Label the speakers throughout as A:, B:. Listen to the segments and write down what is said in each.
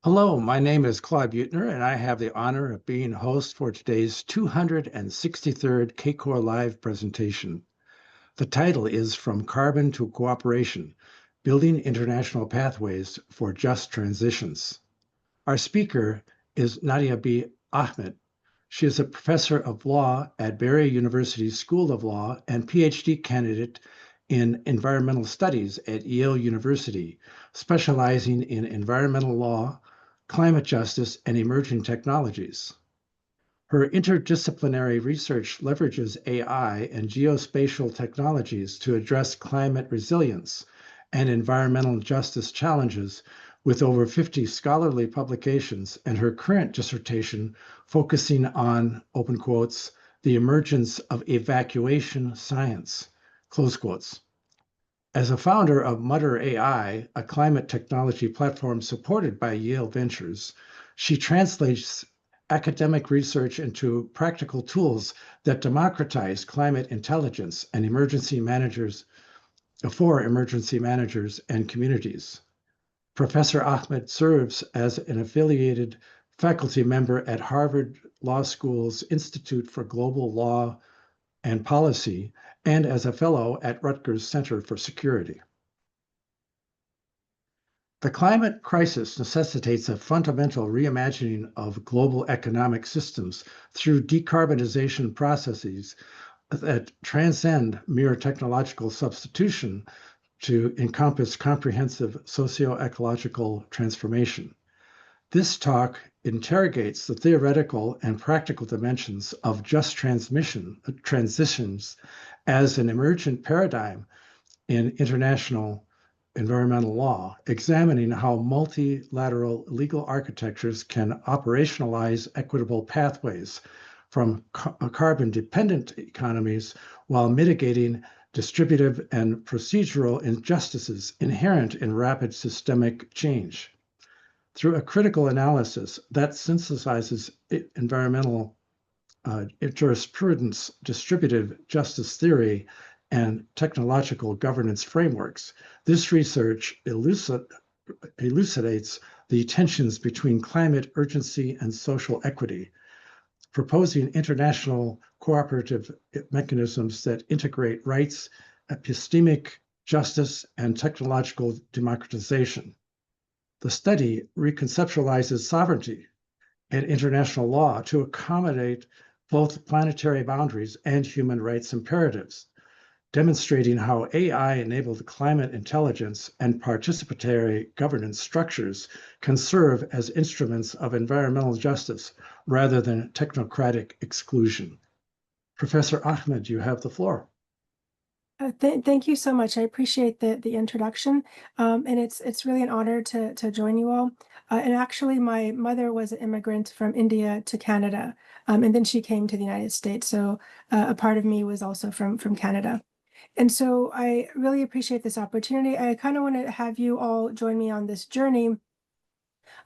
A: Hello, my name is Claude Butner, and I have the honor of being host for today's 263rd CACOR Live presentation. The title is From Carbon to Cooperation, Building International Pathways for Just Transitions. Our speaker is Nadia Ahmed. She is a professor of law at Barry University School of Law and PhD candidate in environmental studies at Yale University, specializing in environmental law, climate justice, and emerging technologies. Her interdisciplinary research leverages AI and geospatial technologies to address climate resilience and environmental justice challenges with over 50 scholarly publications, and her current dissertation focusing on, open quotes, the emergence of evacuation science, close quotes. As a founder of Mutter AI, a climate technology platform supported by Yale Ventures, she translates academic research into practical tools that democratize climate intelligence and emergency managers and communities. Professor Ahmed serves as an affiliated faculty member at Harvard Law School's Institute for Global Law and Policy, and as a fellow at Rutgers Center for Security. The climate crisis necessitates a fundamental reimagining of global economic systems through decarbonization processes that transcend mere technological substitution to encompass comprehensive socio-ecological transformation. This talk interrogates the theoretical and practical dimensions of just transitions as an emergent paradigm in international environmental law, examining how multilateral legal architectures can operationalize equitable pathways from carbon-dependent economies while mitigating distributive and procedural injustices inherent in rapid systemic change. Through a critical analysis that synthesizes environmental jurisprudence, distributive justice theory, and technological governance frameworks, this research elucidates the tensions between climate urgency and social equity, proposing international cooperative mechanisms that integrate rights, epistemic justice, and technological democratization. The study reconceptualizes sovereignty and international law to accommodate both planetary boundaries and human rights imperatives, demonstrating how AI-enabled climate intelligence and participatory governance structures can serve as instruments of environmental justice rather than technocratic exclusion. Professor Ahmed, you have the floor.
B: Thank you so much. I appreciate the introduction, and it's really an honor to join you all. And actually, my mother was an immigrant from India to Canada, and then she came to the United States. So a part of me was also from Canada. And so I really appreciate this opportunity. I kind of want to have you all join me on this journey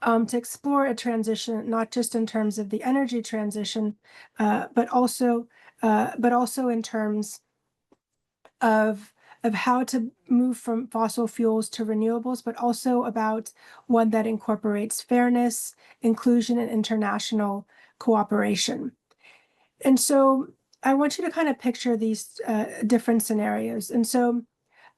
B: to explore a transition, not just in terms of the energy transition, but also in terms of how to move from fossil fuels to renewables, but also about one that incorporates fairness, inclusion, and international cooperation. And so I want you to kind of picture these different scenarios. And so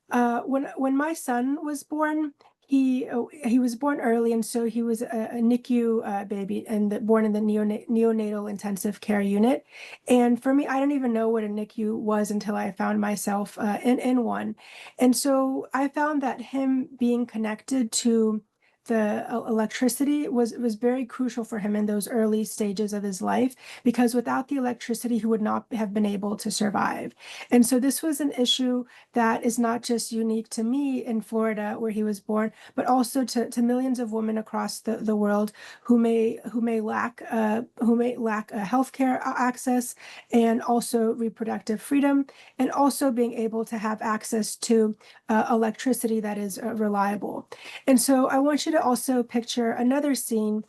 B: when my son was born, he was born early, and so he was a NICU baby, and born in the neonatal intensive care unit. And for me, I don't even know what a NICU was until I found myself in one. And so I found that him being connected to the electricity was very crucial for him in those early stages of his life, because without the electricity, he would not have been able to survive. And so this was an issue that is not just unique to me in Florida, where he was born, but also to millions of women across the world who may lack healthcare access, and also reproductive freedom, and also being able to have access to electricity that is reliable. And so I want you to also picture another scene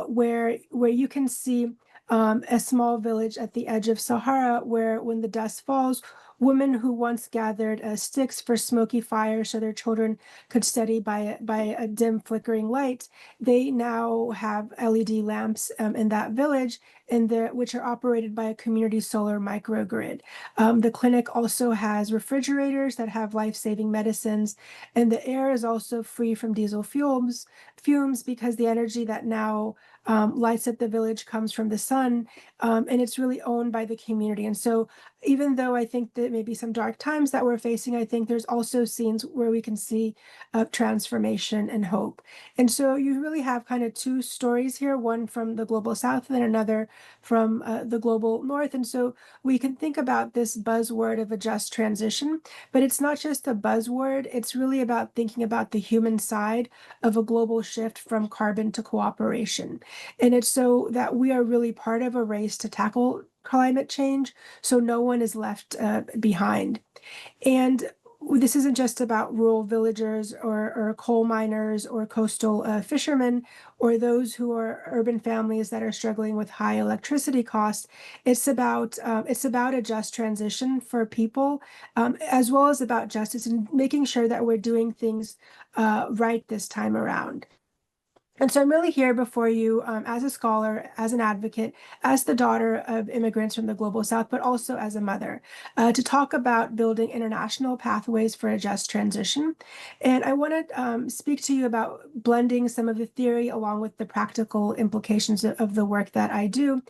B: where you can see a small village at the edge of Sahara, where when the dust falls, women who once gathered sticks for smoky fire so their children could study by a dim flickering light, they now have LED lamps in that village, which are operated by a community solar microgrid. The clinic also has refrigerators that have life-saving medicines, and the air is also free from diesel fumes because the energy that now lights up the village comes from the sun, and it's really owned by the community. And so even though I think that maybe some dark times that we're facing, I think there's also scenes where we can see transformation and hope. And so you really have kind of two stories here, one from the global south and then another from the global north. And so we can think about this buzzword of a just transition, but it's not just a buzzword. It's really about thinking about the human side of a global shift from carbon to cooperation. And it's so that we are really part of a race to tackle climate change, so no one is left behind. And this isn't just about rural villagers or coal miners or coastal fishermen or those who are urban families that are struggling with high electricity costs. It's about a just transition for people, as well as about justice and making sure that we're doing things right this time around. And so I'm really here before you as a scholar, as an advocate, as the daughter of immigrants from the global south, but also as a mother, to talk about building international pathways for a just transition. And I want to speak to you about blending some of the theory along with the practical implications of the work that I do.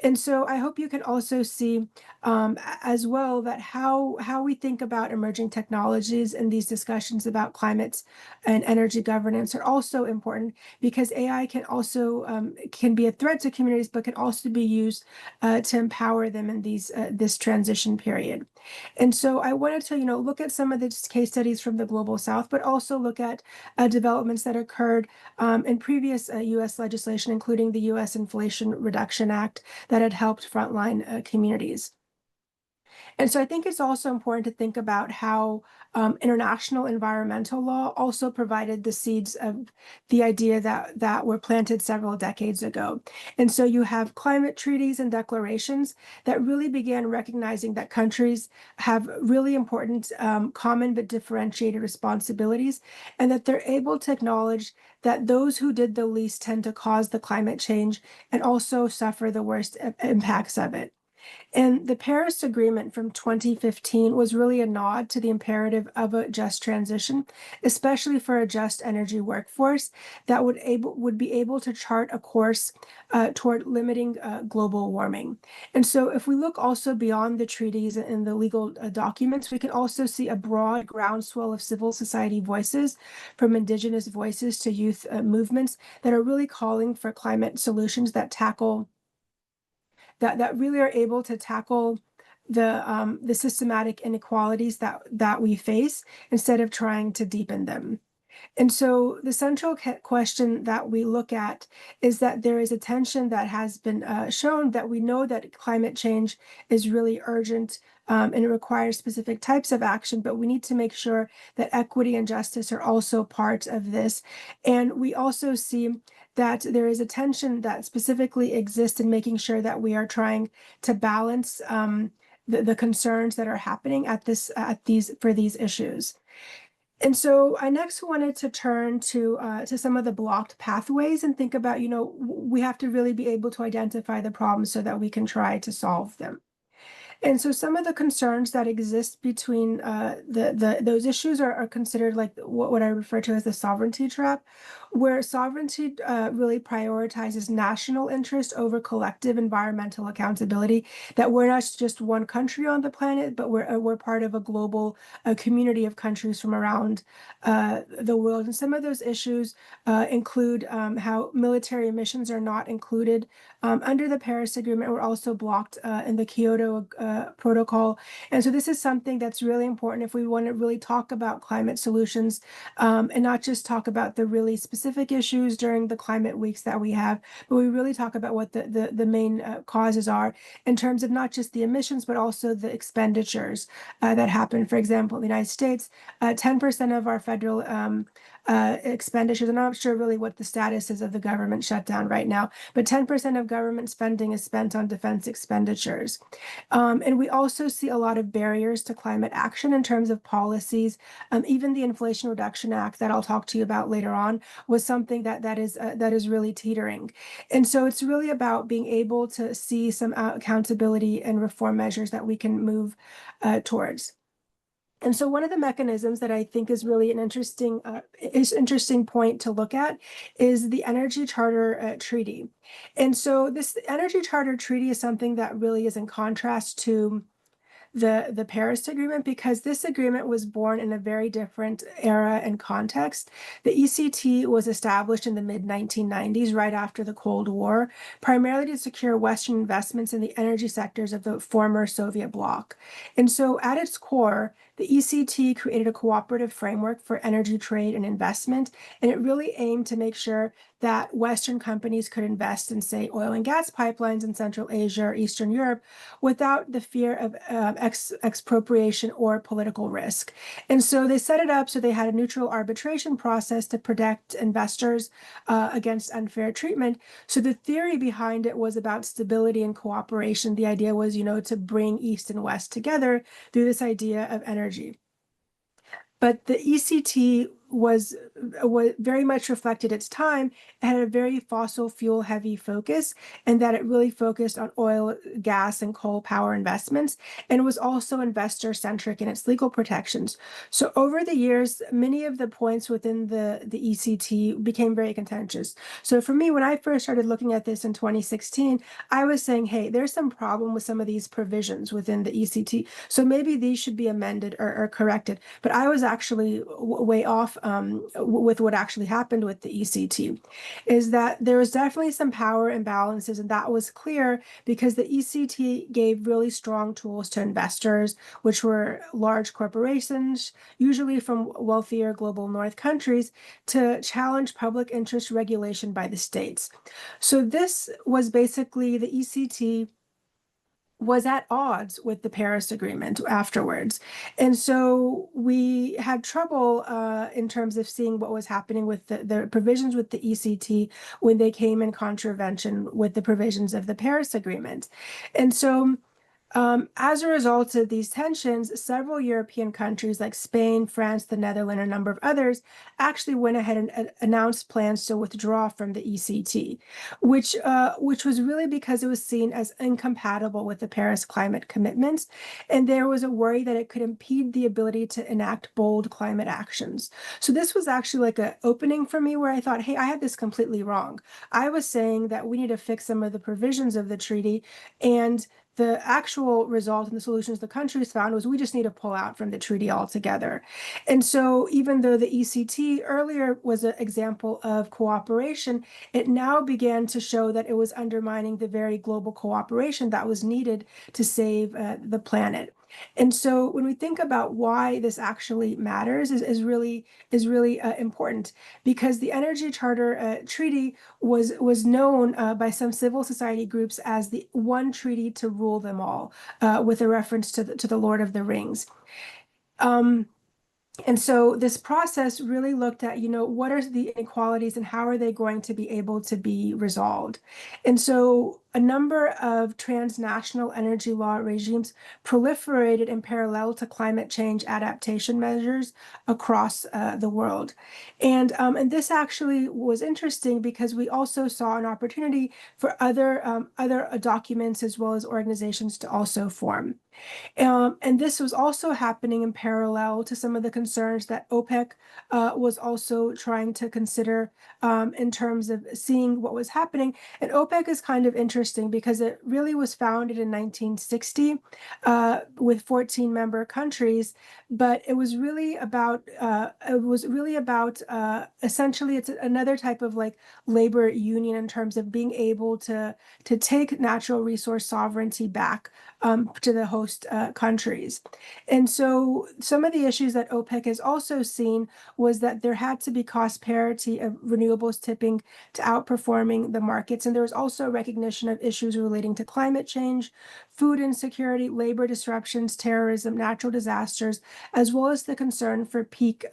B: And so I hope you can also see as well that how we think about emerging technologies in these discussions about climate and energy governance are also important, because AI can also can be a threat to communities, but can also be used to empower them in this transition period. And so I wanted to, look at some of the case studies from the global south, but also look at developments that occurred in previous U.S. legislation, including the U.S. Inflation Reduction Act, that had helped frontline communities. And so I think it's also important to think about how international environmental law also provided the seeds of the idea that were planted several decades ago. And so you have climate treaties and declarations that really began recognizing that countries have really important common but differentiated responsibilities, and that they're able to acknowledge that those who did the least tend to cause the climate change and also suffer the worst impacts of it. And the Paris Agreement from 2015 was really a nod to the imperative of a just transition, especially for a just energy workforce that would be able to chart a course toward limiting global warming. And so if we look also beyond the treaties and the legal documents, we can also see a broad groundswell of civil society voices, from indigenous voices to youth movements, that are really calling for climate solutions that really are able to tackle the systematic inequalities that we face, instead of trying to deepen them. And so the central question that we look at is that there is a tension that has been shown, that we know that climate change is really urgent, and it requires specific types of action, but we need to make sure that equity and justice are also part of this. And we also see that there is a tension that specifically exists in making sure that we are trying to balance the concerns that are happening for these issues. And so I next wanted to turn to some of the blocked pathways and think about, we have to really be able to identify the problems so that we can try to solve them. And so some of the concerns that exist between those issues are considered like what I refer to as the sovereignty trap, where sovereignty really prioritizes national interest over collective environmental accountability, that we're not just one country on the planet, but we're part of a global community of countries from around the world. And some of those issues include how military missions are not included under the Paris Agreement, were also blocked in the Kyoto Protocol. And so this is something that's really important if we want to really talk about climate solutions, and not just talk about the really specific issues during the climate weeks that we have, but we really talk about what the main causes are, in terms of not just the emissions, but also the expenditures that happen. For example, in the United States, 10% of our federal expenditures, and I'm not sure really what the status is of the government shutdown right now, but 10% of government spending is spent on defense expenditures. And we also see a lot of barriers to climate action in terms of policies. Even the Inflation Reduction Act that I'll talk to you about later on was something that is really teetering. And so it's really about being able to see some accountability and reform measures that we can move towards. And so one of the mechanisms that I think is really an interesting point to look at is the Energy Charter Treaty. And so this Energy Charter Treaty is something that really is in contrast to the Paris Agreement, because this agreement was born in a very different era and context. The ECT was established in the mid-1990s, right after the Cold War, primarily to secure Western investments in the energy sectors of the former Soviet bloc. And so at its core, the ECT created a cooperative framework for energy trade and investment, and it really aimed to make sure that Western companies could invest in, say, oil and gas pipelines in Central Asia or Eastern Europe without the fear of expropriation or political risk. And so they set it up so they had a neutral arbitration process to protect investors against unfair treatment. So the theory behind it was about stability and cooperation. The idea was, to bring East and West together through this idea of energy. But the ECT was very much reflected its time. It had a very fossil fuel heavy focus, and that it really focused on oil, gas, and coal power investments, and was also investor centric in its legal protections. So over the years, many of the points within the ECT became very contentious. So for me, when I first started looking at this in 2016, I was saying, hey, there's some problem with some of these provisions within the ECT. So maybe these should be amended or corrected. But I was actually way off with what actually happened with the ECT, is that there was definitely some power imbalances, and that was clear because the ECT gave really strong tools to investors, which were large corporations, usually from wealthier global north countries, to challenge public interest regulation by the states. So this was basically the ECT was at odds with the Paris Agreement afterwards. And so we had trouble in terms of seeing what was happening with the provisions with the ECT when they came in contravention with the provisions of the Paris Agreement. And so as a result of these tensions, several European countries like Spain, France, the Netherlands, and a number of others actually went ahead and announced plans to withdraw from the ECT, which was really because it was seen as incompatible with the Paris climate commitments, and there was a worry that it could impede the ability to enact bold climate actions. So this was actually like an opening for me where I thought, hey, I had this completely wrong. I was saying that we need to fix some of the provisions of the treaty, and the actual result and the solutions the countries found was we just need to pull out from the treaty altogether. And so even though the ECT earlier was an example of cooperation, it now began to show that it was undermining the very global cooperation that was needed to save the planet. And so when we think about why this actually matters is really important, because the Energy Charter Treaty was known by some civil society groups as the one treaty to rule them all, with a reference to the Lord of the Rings. And so this process really looked at, what are the inequalities and how are they going to be able to be resolved? And so a number of transnational energy law regimes proliferated in parallel to climate change adaptation measures across the world. And this actually was interesting because we also saw an opportunity for other documents as well as organizations to also form. And this was also happening in parallel to some of the concerns that OPEC was also trying to consider in terms of seeing what was happening. And OPEC is kind of interesting because it really was founded in 1960 with 14 member countries, but it was really about essentially it's another type of like labor union in terms of being able to take natural resource sovereignty back to the host countries. And so some of the issues that OPEC has also seen was that there had to be cost parity of renewables tipping to outperforming the markets. And there was also recognition consideration of issues relating to climate change, food insecurity, labor disruptions, terrorism, natural disasters, as well as the concern for peak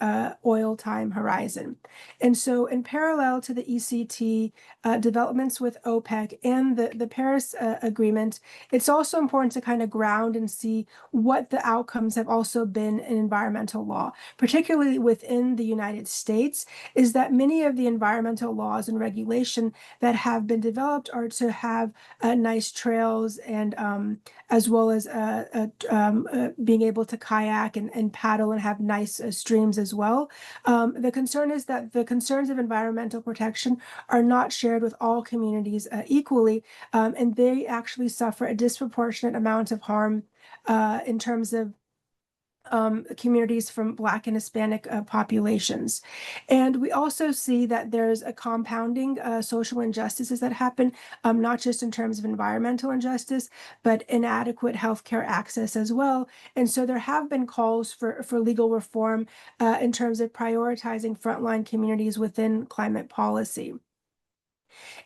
B: oil time horizon. And so in parallel to the ECT developments with OPEC and the Paris Agreement, it's also important to kind of ground and see what the outcomes have also been in environmental law, particularly within the United States, is that many of the environmental laws and regulation that have been developed are to have nice trails and as well as being able to kayak and paddle and have nice streams as well. The concern is that the concerns of environmental protection are not shared with all communities equally, and they actually suffer a disproportionate amount of harm in terms of communities from Black and Hispanic populations. And we also see that there's a compounding social injustices that happen, not just in terms of environmental injustice, but inadequate healthcare access as well. And so there have been calls for legal reform in terms of prioritizing frontline communities within climate policy.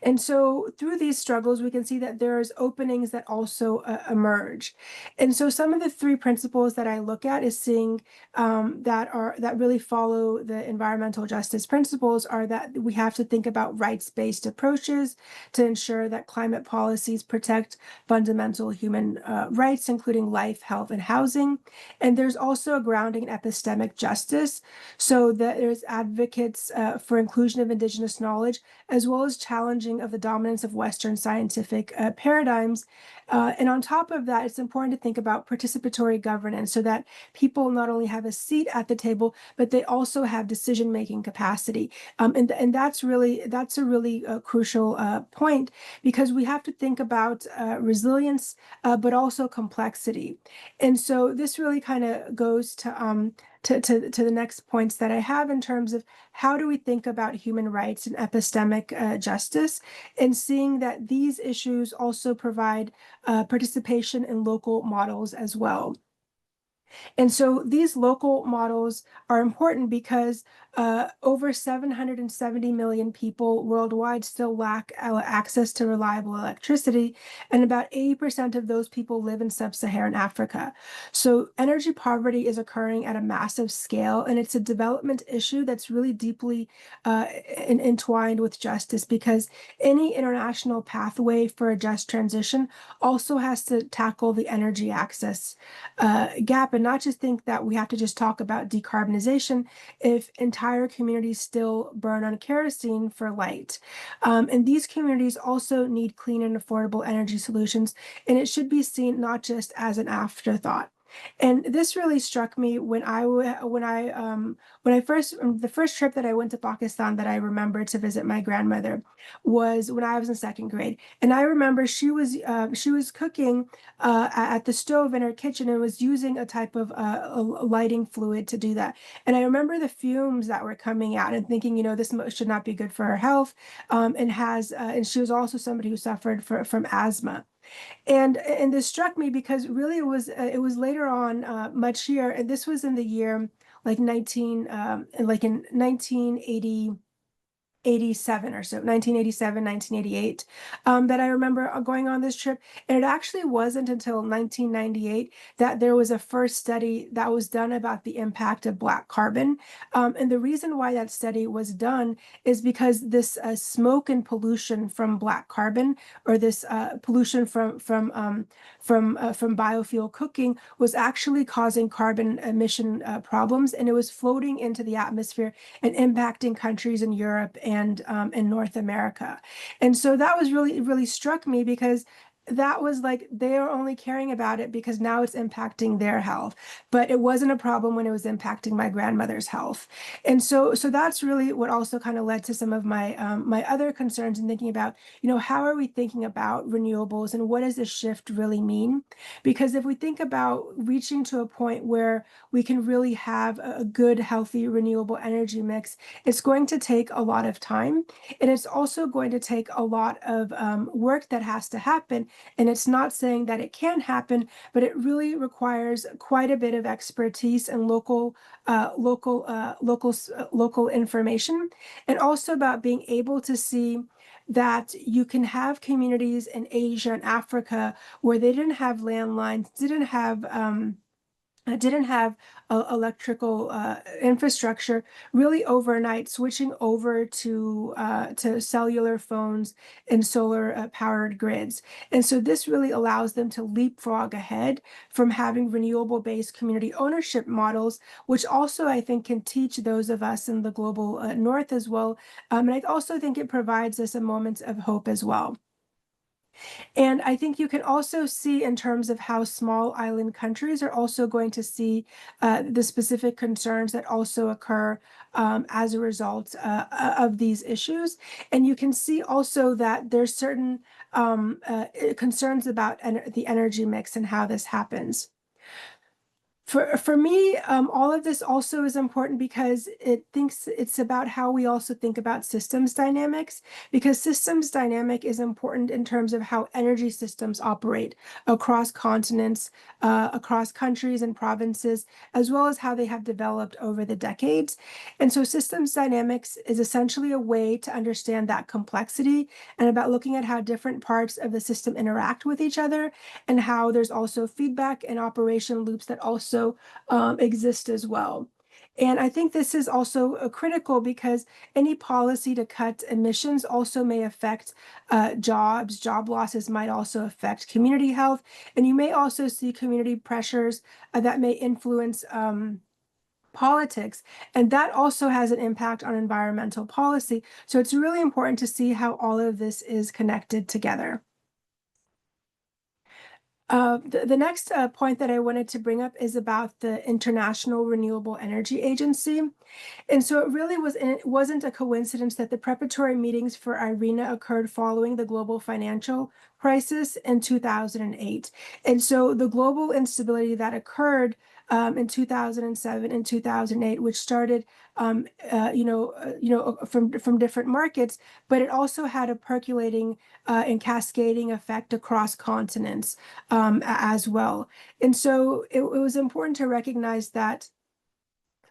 B: And so through these struggles, we can see that there's openings that also emerge. And so some of the three principles that I look at is seeing that really follow the environmental justice principles are that we have to think about rights-based approaches to ensure that climate policies protect fundamental human rights, including life, health, and housing. And there's also a grounding in epistemic justice, so that there's advocates for inclusion of Indigenous knowledge, as well as challenging of the dominance of Western scientific paradigms. And on top of that, it's important to think about participatory governance so that people not only have a seat at the table, but they also have decision-making capacity. And that's a really crucial point, because we have to think about resilience, but also complexity. And so this really kind of goes to the next points that I have in terms of how do we think about human rights and epistemic justice, and seeing that these issues also provide participation in local models as well. And so these local models are important because over 770 million people worldwide still lack access to reliable electricity, and about 80% of those people live in sub-Saharan Africa. So energy poverty is occurring at a massive scale, and it's a development issue that's really deeply entwined with justice, because any international pathway for a just transition also has to tackle the energy access gap, and not just think that we have to just talk about decarbonization if entire communities still burn on kerosene for light. And these communities also need clean and affordable energy solutions, and it should be seen not just as an afterthought. And this really struck me when the first trip that I went to Pakistan that I remember to visit my grandmother was when I was in second grade. And I remember she was cooking at the stove in her kitchen and was using a type of a lighting fluid to do that. And I remember the fumes that were coming out and thinking, this should not be good for her health. And she was also somebody who suffered from asthma. And this struck me because really it was later on much here, and this was in the year like in 1980. 87 or so, 1987, 1988, that I remember going on this trip. And it actually wasn't until 1998 that there was a first study that was done about the impact of black carbon. And the reason why that study was done is because this smoke and pollution from black carbon, or this pollution from biofuel cooking, was actually causing carbon emission problems, and it was floating into the atmosphere and impacting countries in Europe and in North America. And so that was really struck me, because that was like they are only caring about it because now it's impacting their health, but it wasn't a problem when it was impacting my grandmother's health. And so that's really what also kind of led to some of my my other concerns in thinking about, how are we thinking about renewables and what does this shift really mean? Because if we think about reaching to a point where we can really have a good, healthy, renewable energy mix, it's going to take a lot of time, and it's also going to take a lot of work that has to happen. And it's not saying that it can't happen, but it really requires quite a bit of expertise and local information, and also about being able to see that you can have communities in Asia and Africa where they didn't have landlines, didn't have electrical infrastructure, really overnight switching over to cellular phones and solar powered grids. And so this really allows them to leapfrog ahead from having renewable based community ownership models, which also I think can teach those of us in the global north as well. And I also think it provides us a moment of hope as well. And I think you can also see in terms of how small island countries are also going to see the specific concerns that also occur as a result of these issues. And you can see also that there's certain concerns about the energy mix and how this happens. For me, all of this also is important because it's about how we also think about systems dynamics, because systems dynamic is important in terms of how energy systems operate across continents, across countries and provinces, as well as how they have developed over the decades. And so systems dynamics is essentially a way to understand that complexity and about looking at how different parts of the system interact with each other and how there's also feedback and operation loops that also exist as well. And I think this is also critical because any policy to cut emissions also may affect jobs. Job losses might also affect community health. And you may also see community pressures that may influence politics. And that also has an impact on environmental policy. So it's really important to see how all of this is connected together. The next point that I wanted to bring up is about the International Renewable Energy Agency. And so it wasn't a coincidence that the preparatory meetings for IRENA occurred following the global financial crisis in 2008. And so the global instability that occurred in 2007 and 2008, which started, from different markets, but it also had a percolating and cascading effect across continents as well. And so it was important to recognize that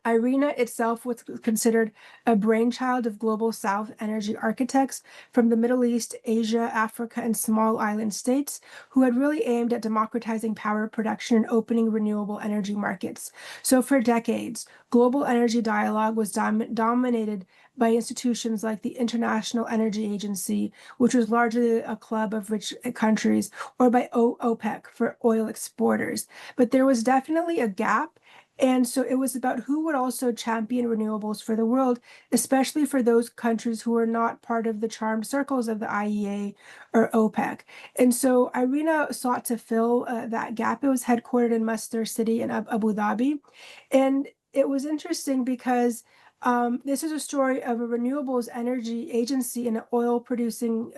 B: IRENA itself was considered a brainchild of Global South energy architects from the Middle East, Asia, Africa, and small island states who had really aimed at democratizing power production and opening renewable energy markets. So for decades, global energy dialogue was dominated by institutions like the International Energy Agency, which was largely a club of rich countries, or by OPEC for oil exporters. But there was definitely a gap. And so it was about who would also champion renewables for the world, especially for those countries who were not part of the charmed circles of the IEA or OPEC. And so IRENA sought to fill that gap. It was headquartered in Masdar City in Abu Dhabi. And it was interesting because this is a story of a renewables energy agency in an oil producing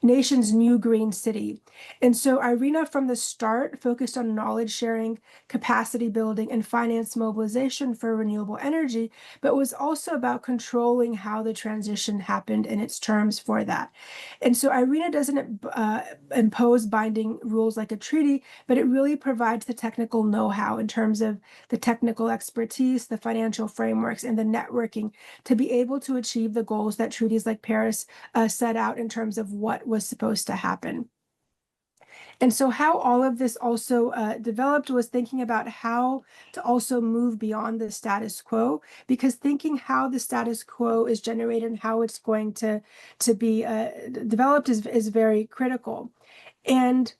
B: nation's new green city. And so IRENA from the start focused on knowledge sharing, capacity building, and finance mobilization for renewable energy, but was also about controlling how the transition happened and its terms for that. And so IRENA doesn't impose binding rules like a treaty, but it really provides the technical know-how in terms of the technical expertise, the financial frameworks, and the networking to be able to achieve the goals that treaties like Paris set out in terms of what was supposed to happen. And so how all of this also developed was thinking about how to also move beyond the status quo, because thinking how the status quo is generated and how it's going to be developed is very critical. And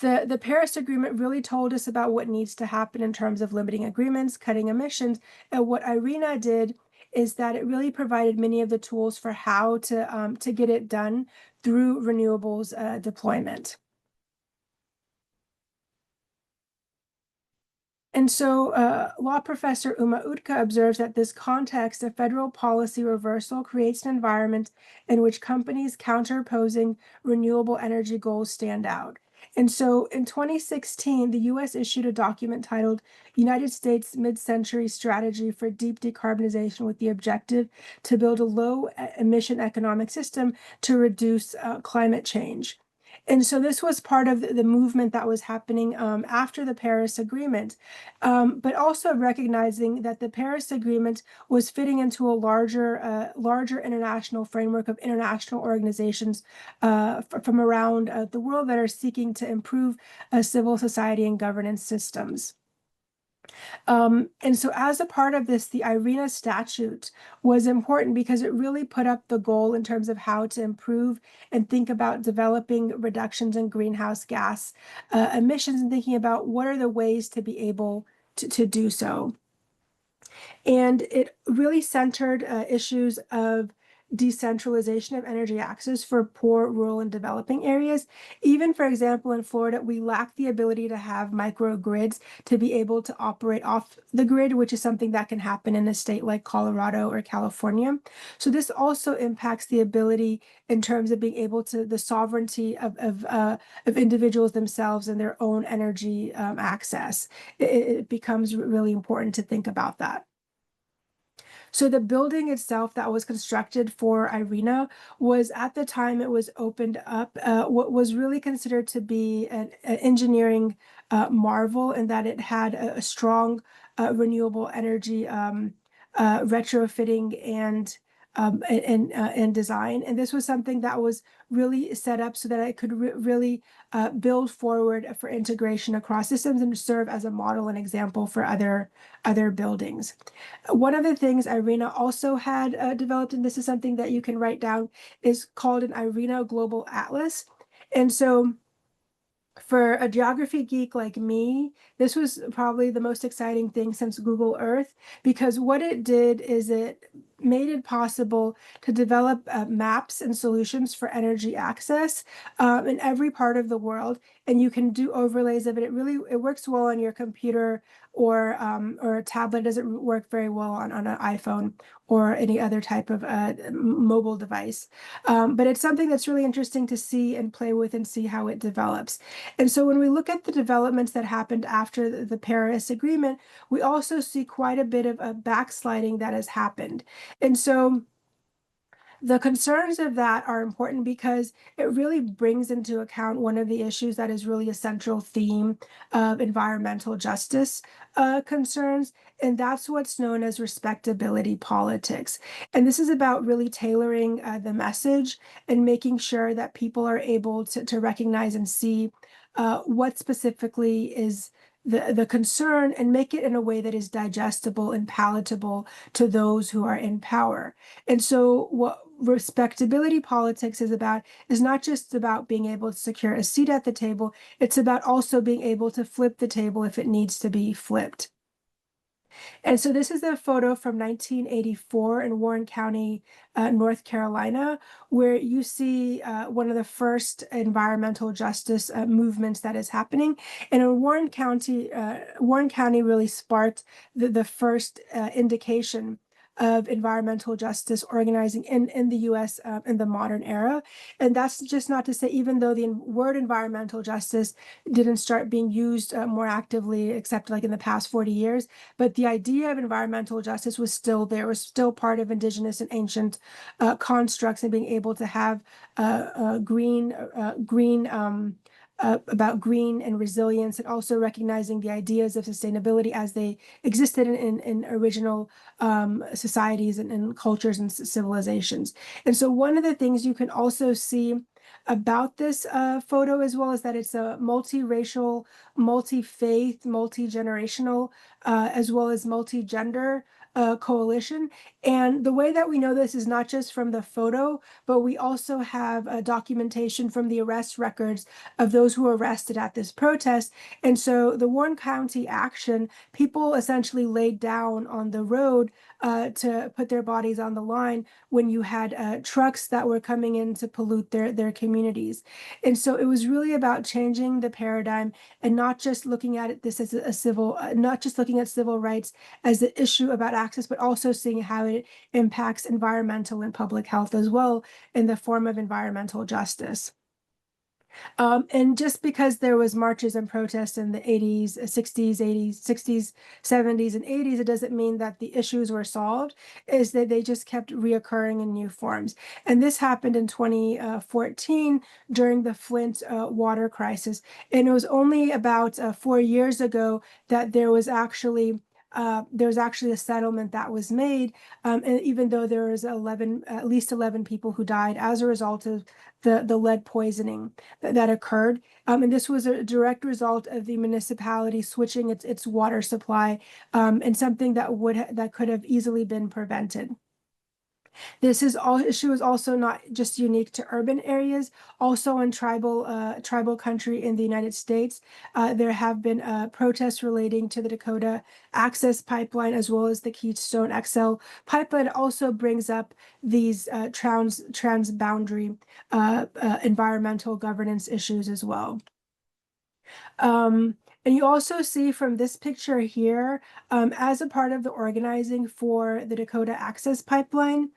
B: the Paris Agreement really told us about what needs to happen in terms of limiting agreements, cutting emissions. And what IRENA did is that it really provided many of the tools for how to get it done through renewables deployment. And so law professor Uma Utka observes that this context of federal policy reversal creates an environment in which companies counterposing renewable energy goals stand out. And so in 2016, the US issued a document titled United States Mid-Century Strategy for Deep Decarbonization with the objective to build a low emission economic system to reduce climate change. And so this was part of the movement that was happening after the Paris Agreement, but also recognizing that the Paris Agreement was fitting into a larger international framework of international organizations from around the world that are seeking to improve civil society and governance systems. And so as a part of this, the IRENA statute was important because it really put up the goal in terms of how to improve and think about developing reductions in greenhouse gas emissions and thinking about what are the ways to be able to do so. And it really centered issues of decentralization of energy access for poor, rural, and developing areas. Even, for example, in Florida, we lack the ability to have microgrids to be able to operate off the grid, which is something that can happen in a state like Colorado or California. So this also impacts the ability in terms of being able to the sovereignty of individuals themselves and their own energy access. It becomes really important to think about that. So the building itself that was constructed for IRENA was, at the time it was opened up, what was really considered to be an engineering marvel, in that it had a strong renewable energy retrofitting and design. And this was something that was really set up so that it could really build forward for integration across systems and serve as a model and example for other buildings. One of the things IRENA also had developed, and this is something that you can write down, is called an IRENA Global Atlas. And so for a geography geek like me, this was probably the most exciting thing since Google Earth, because what it did is it made it possible to develop maps and solutions for energy access in every part of the world. And you can do overlays of it. It works well on your computer or a tablet. It doesn't work very well on an iPhone or any other type of mobile device. But it's something that's really interesting to see and play with and see how it develops. And so when we look at the developments that happened after the Paris Agreement, we also see quite a bit of a backsliding that has happened. And so the concerns of that are important because it really brings into account one of the issues that is really a central theme of environmental justice concerns, and that's what's known as respectability politics. And this is about really tailoring the message and making sure that people are able to recognize and see what specifically is the concern, and make it in a way that is digestible and palatable to those who are in power. And so what respectability politics is not just about being able to secure a seat at the table, it's about also being able to flip the table if it needs to be flipped. And so this is a photo from 1984 in Warren County, North Carolina, where you see one of the first environmental justice movements that is happening. And in Warren County really sparked the first indication of environmental justice organizing in the US in the modern era. And that's just not to say, even though the word environmental justice didn't start being used more actively, except like in the past 40 years, but the idea of environmental justice was still there, was still part of indigenous and ancient constructs, and being able to have green about green and resilience, and also recognizing the ideas of sustainability as they existed in original societies and cultures and civilizations. And so one of the things you can also see about this photo as well is that it's a multiracial, multi-faith, multi-generational, as well as multi-gender coalition. And the way that we know this is not just from the photo, but we also have documentation from the arrest records of those who were arrested at this protest. And so the Warren County action, people essentially laid down on the road to put their bodies on the line when you had trucks that were coming in to pollute their communities. And so it was really about changing the paradigm and not just looking at this as not just looking at civil rights as the issue about access, but also seeing how it impacts environmental and public health as well in the form of environmental justice. And just because there was marches and protests in the 80s, 60s, 80s, 60s, 70s, and 80s, it doesn't mean that the issues were solved, is that they just kept reoccurring in new forms. And this happened in 2014 during the Flint water crisis. And it was only about 4 years ago that there was actually a settlement that was made, and even though there was at least 11 people who died as a result of the lead poisoning that occurred. And this was a direct result of the municipality switching its water supply, and something that could have easily been prevented. This issue is also not just unique to urban areas. Also in tribal country in the United States, there have been protests relating to the Dakota Access Pipeline as well as the Keystone XL pipeline. It also brings up these transboundary environmental governance issues as well. And you also see from this picture here, as a part of the organizing for the Dakota Access Pipeline,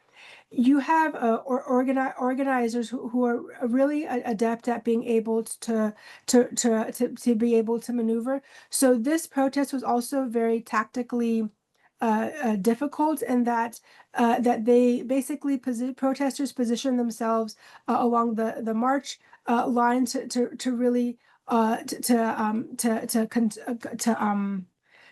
B: you have organizers who are really adept at being able to be able to maneuver. So this protest was also very tactically difficult in that they basically protesters position themselves along the march line to really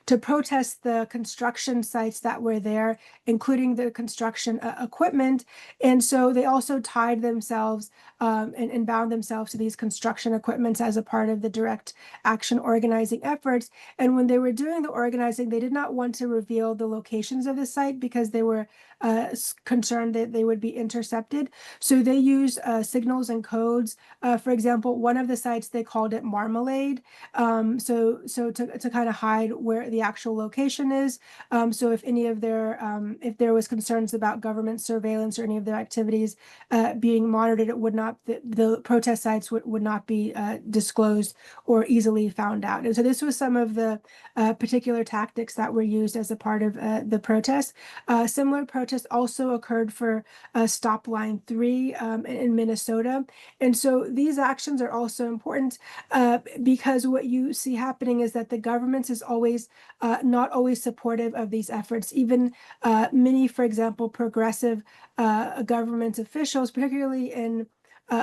B: to protest the construction sites that were there, including the construction equipment. And so they also tied themselves and bound themselves to these construction equipments as a part of the direct action organizing efforts. And when they were doing the organizing, they did not want to reveal the locations of the site because they were concerned that they would be intercepted. So they used signals and codes. For example, one of the sites, they called it Marmalade. So to kind of hide where the actual location is. So if any of if there was concerns about government surveillance or any of their activities being monitored, it would not, the protest sites would not be disclosed or easily found out. And so this was some of the particular tactics that were used as a part of the protest. Similar protests also occurred for Stop Line 3 in Minnesota. And so these actions are also important because what you see happening is that the government is always not always supportive of these efforts. Even many, for example, progressive government officials, particularly in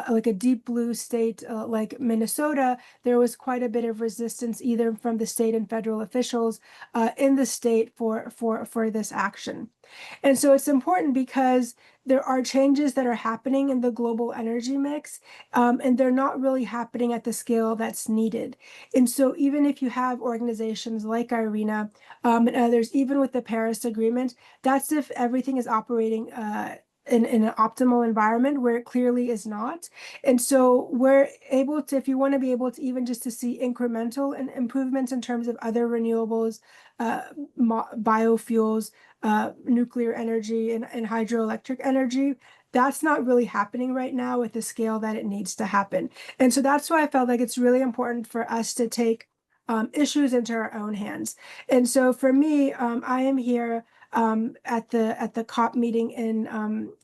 B: like a deep blue state like Minnesota, there was quite a bit of resistance either from the state and federal officials in the state for this action. And so it's important because there are changes that are happening in the global energy mix, and they're not really happening at the scale that's needed. And so even if you have organizations like IRENA and others, even with the Paris Agreement, that's if everything is operating in an optimal environment where it clearly is not. And so we're able to, if you want to be able to even just to see incremental improvements in terms of other renewables, biofuels, nuclear energy and hydroelectric energy, that's not really happening right now with the scale that it needs to happen. And so that's why I felt like it's really important for us to take issues into our own hands. And so for me, I am here at the COP meeting in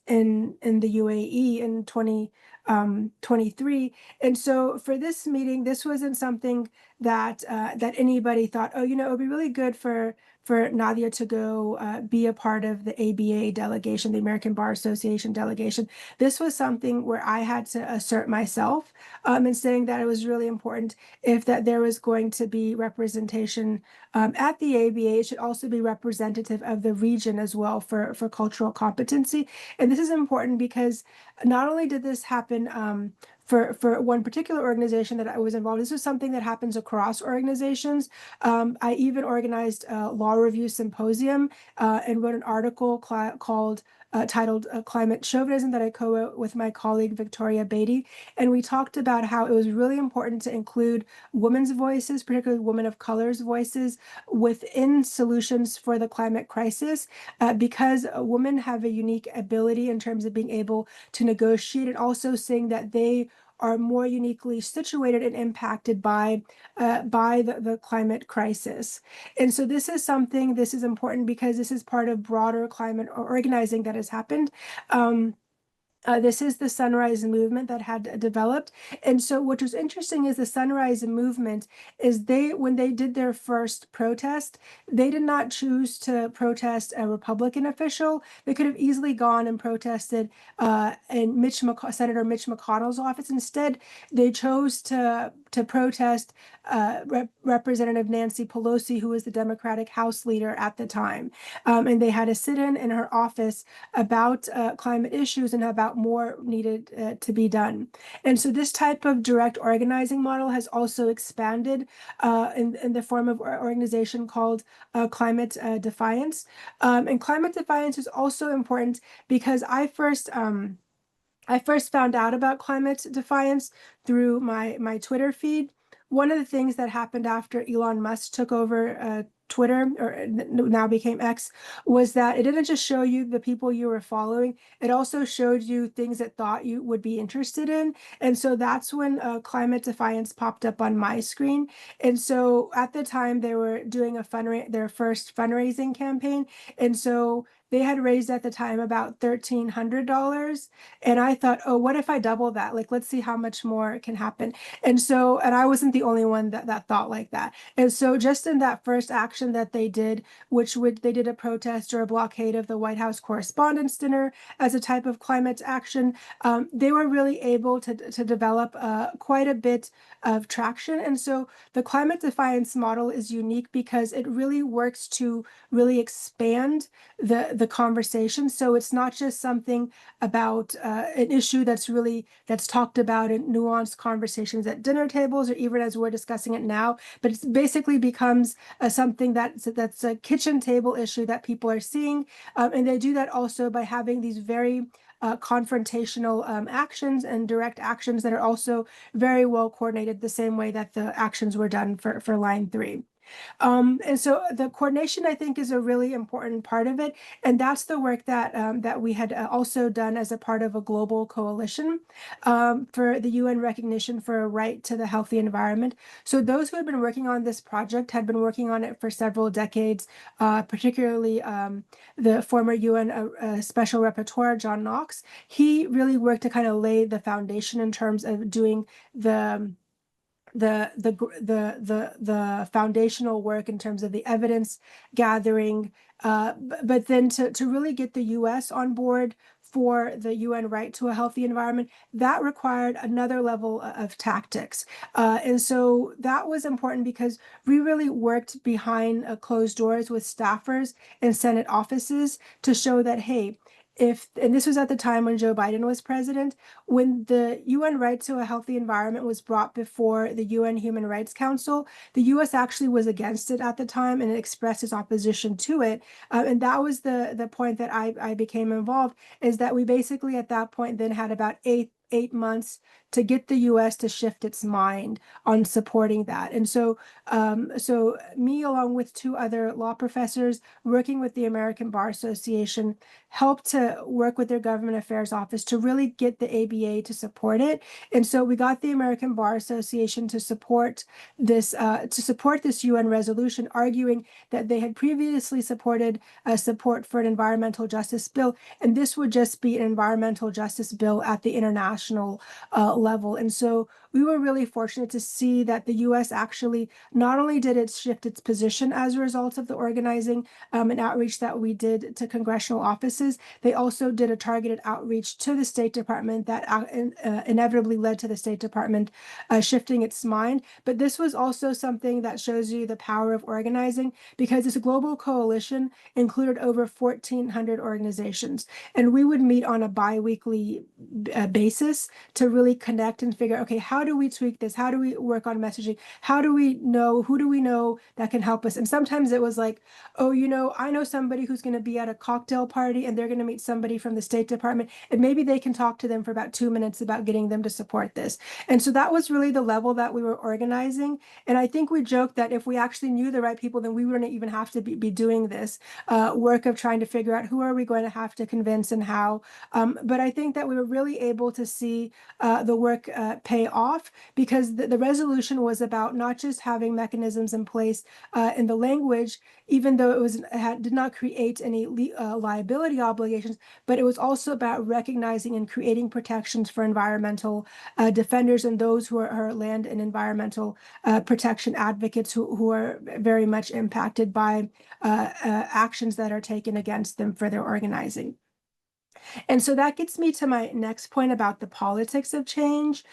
B: the UAE in 2023. And so for this meeting, this wasn't something that that anybody thought, oh, it would be really good for Nadia to go be a part of the ABA delegation, the American Bar Association delegation. This was something where I had to assert myself and saying that it was really important if that there was going to be representation at the ABA, it should also be representative of the region as well for cultural competency. And this is important because not only did this happen for one particular organization that I was involved, this was something that happens across organizations. I even organized a law review symposium and wrote an article titled Climate Chauvinism that I co-wrote with my colleague Victoria Beatty. And we talked about how it was really important to include women's voices, particularly women of color's voices, within solutions for the climate crisis, because women have a unique ability in terms of being able to negotiate and also seeing that they are more uniquely situated and impacted by the climate crisis. And so this is important because this is part of broader climate organizing that has happened. This is the Sunrise Movement that had developed. And so what was interesting is the Sunrise Movement is when they did their first protest, they did not choose to protest a Republican official. They could have easily gone and protested in Senator Mitch McConnell's office. Instead, they chose to protest Representative Nancy Pelosi, who was the Democratic House leader at the time. And they had a sit-in in her office about climate issues and about more needed to be done. And so this type of direct organizing model has also expanded in the form of organization called climate defiance. And climate defiance is also important because I first found out about climate defiance through my Twitter feed. One of the things that happened after Elon Musk took over Twitter, or now became X, was that it didn't just show you the people you were following, it also showed you things that thought you would be interested in. And so that's when climate defiance popped up on my screen. And so at the time they were doing their first fundraising campaign. And so they had raised at the time about $1,300. And I thought, oh, what if I double that? Like, let's see how much more can happen. And I wasn't the only one that thought like that. And so just in that first action that they did, they did a protest or a blockade of the White House Correspondents' Dinner as a type of climate action, they were really able to develop quite a bit of traction. And so the climate defiance model is unique because it really works to really expand the conversation. So it's not just something about an issue that's talked about in nuanced conversations at dinner tables or even as we're discussing it now, but it basically becomes something that's a kitchen table issue that people are seeing. And they do that also by having these very confrontational actions and direct actions that are also very well coordinated, the same way that the actions were done for Line 3. And so the coordination, I think, is a really important part of it. And that's the work that we had also done as a part of a global coalition for the UN recognition for a right to the healthy environment. So those who had been working on this project had been working on it for several decades, particularly the former UN Special Rapporteur, John Knox. He really worked to kind of lay the foundation in terms of doing the foundational work in terms of the evidence gathering, but then to really get the U.S. on board for the UN right to a healthy environment, that required another level of tactics. And so that was important because we really worked behind closed doors with staffers in Senate offices to show that, hey, and this was at the time when Joe Biden was president, when the UN right to a healthy environment was brought before the UN Human Rights Council, the US actually was against it at the time and it expressed its opposition to it. And that was the point that I became involved, is that we basically at that point then had about eight months to get the U.S. to shift its mind on supporting that. And so me, along with two other law professors working with the American Bar Association, helped to work with their government affairs office to really get the ABA to support it. And so we got the American Bar Association to support this UN resolution, arguing that they had previously supported support for an environmental justice bill, and this would just be an environmental justice bill at the international level. And so we were really fortunate to see that the U.S. actually not only did it shift its position as a result of the organizing and outreach that we did to congressional offices, they also did a targeted outreach to the State Department that inevitably led to the State Department shifting its mind. But this was also something that shows you the power of organizing, because this global coalition included over 1,400 organizations. And we would meet on a bi-weekly basis to really connect and figure, okay, how do we tweak this? How do we work on messaging? Who do we know that can help us? And sometimes it was like, oh, I know somebody who's going to be at a cocktail party and they're going to meet somebody from the State Department, and maybe they can talk to them for about 2 minutes about getting them to support this. And so that was really the level that we were organizing. And I think we joked that if we actually knew the right people, then we wouldn't even have to be doing this work of trying to figure out who are we going to have to convince and how. But I think that we were really able to see the the work pay off, because the resolution was about not just having mechanisms in place in the language, even though did not create any liability obligations, but it was also about recognizing and creating protections for environmental defenders and those who are land and environmental protection advocates who are very much impacted by actions that are taken against them for their organizing. And so that gets me to my next point about the politics of change,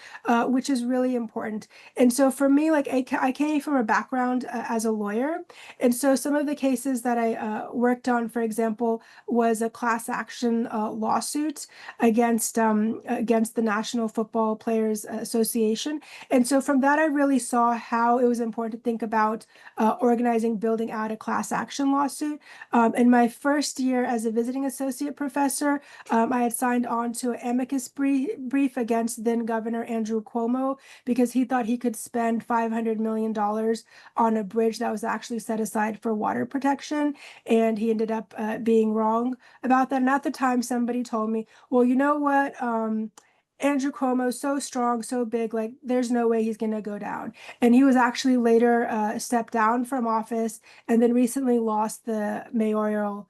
B: which is really important. And so for me, like I came from a background as a lawyer. And so some of the cases that I worked on, for example, was a class action lawsuit against the National Football Players Association. And so from that, I really saw how it was important to think about organizing, building out a class action lawsuit. In my first year as a visiting associate professor, I had signed on to an amicus brief against then Governor Andrew Cuomo because he thought he could spend $500 million on a bridge that was actually set aside for water protection. And he ended up being wrong about that. And at the time, somebody told me, well, you know what? Andrew Cuomo's so strong, so big, like there's no way he's going to go down. And he was actually later stepped down from office and then recently lost the mayoral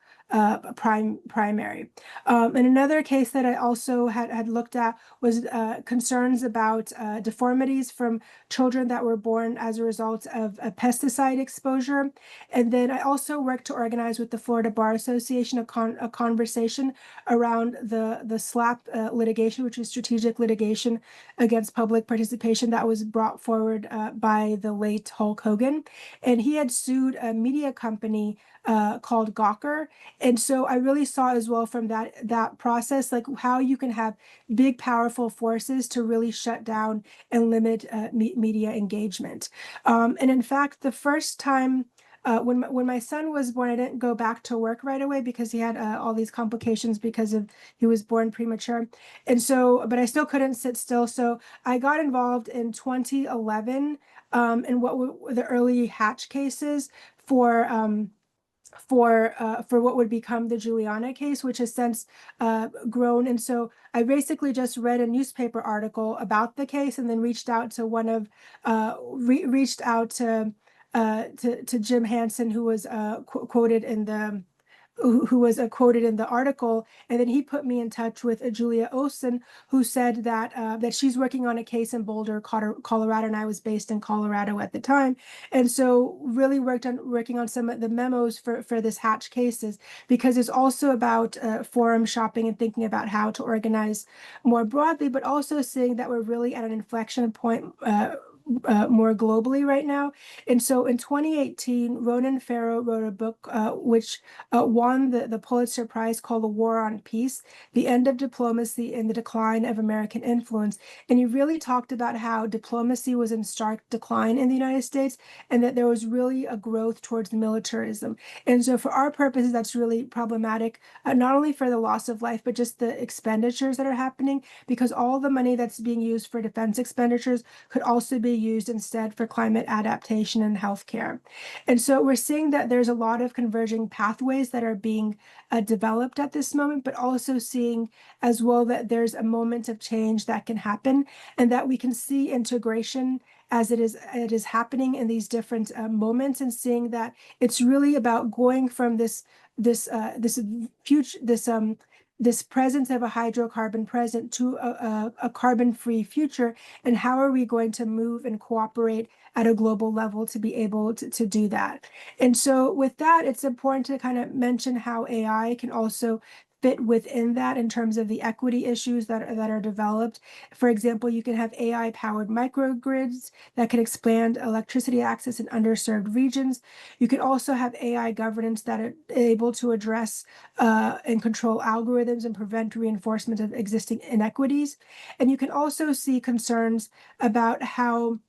B: primary. And another case that I also had looked at was concerns about deformities from children that were born as a result of a pesticide exposure. And then I also worked to organize with the Florida Bar Association a conversation around the SLAP litigation, which is strategic litigation against public participation that was brought forward by the late Hulk Hogan. And he had sued a media company called CACOR. And so I really saw as well from that process, like how you can have big, powerful forces to really shut down and limit media engagement. And in fact, the first time when my son was born, I didn't go back to work right away because he had all these complications because he was born premature. And so, but I still couldn't sit still. So I got involved in 2011 in what were the early hatch cases for what would become the Juliana case, which has since grown. And so I basically just read a newspaper article about the case and then reached out to Jim Hansen, who was quoted in the quoted in the article, and then he put me in touch with Julia Olson, who said that she's working on a case in Boulder, Colorado, and I was based in Colorado at the time, and so really working on some of the memos for this Hatch cases, because it's also about forum shopping and thinking about how to organize more broadly, but also seeing that we're really at an inflection point more globally right now. And so in 2018, Ronan Farrow wrote a book which won the Pulitzer Prize called The War on Peace, The End of Diplomacy and the Decline of American Influence. And he really talked about how diplomacy was in stark decline in the United States and that there was really a growth towards militarism. And so for our purposes, that's really problematic, not only for the loss of life, but just the expenditures that are happening, because all the money that's being used for defense expenditures could also be used instead for climate adaptation and healthcare. And so we're seeing that there's a lot of converging pathways that are being developed at this moment, but also seeing as well that there's a moment of change that can happen and that we can see integration as it is happening in these different moments, and seeing that it's really about going from this presence of a hydrocarbon present to a carbon-free future, and how are we going to move and cooperate at a global level to be able to do that. And so with that, it's important to kind of mention how AI can also fit within that in terms of the equity issues that are developed. For example, you can have AI-powered microgrids that can expand electricity access in underserved regions. You can also have AI governance that are able to address and control algorithms and prevent reinforcement of existing inequities. And you can also see concerns about how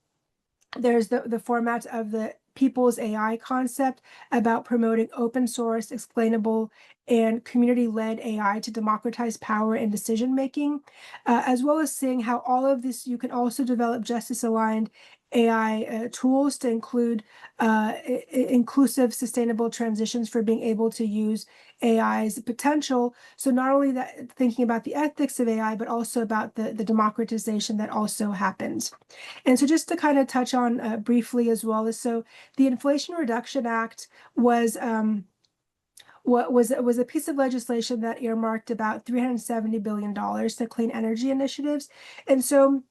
B: there's the format of the people's AI concept about promoting open source, explainable, and community-led AI to democratize power and decision-making, as well as seeing how all of this, you can also develop justice-aligned AI tools to include inclusive, sustainable transitions for being able to use AI's potential. So not only that, thinking about the ethics of AI, but also about the democratization that also happens. And so just to kind of touch on briefly as well as, so the Inflation Reduction Act was was a piece of legislation that earmarked about $370 billion to clean energy initiatives. And so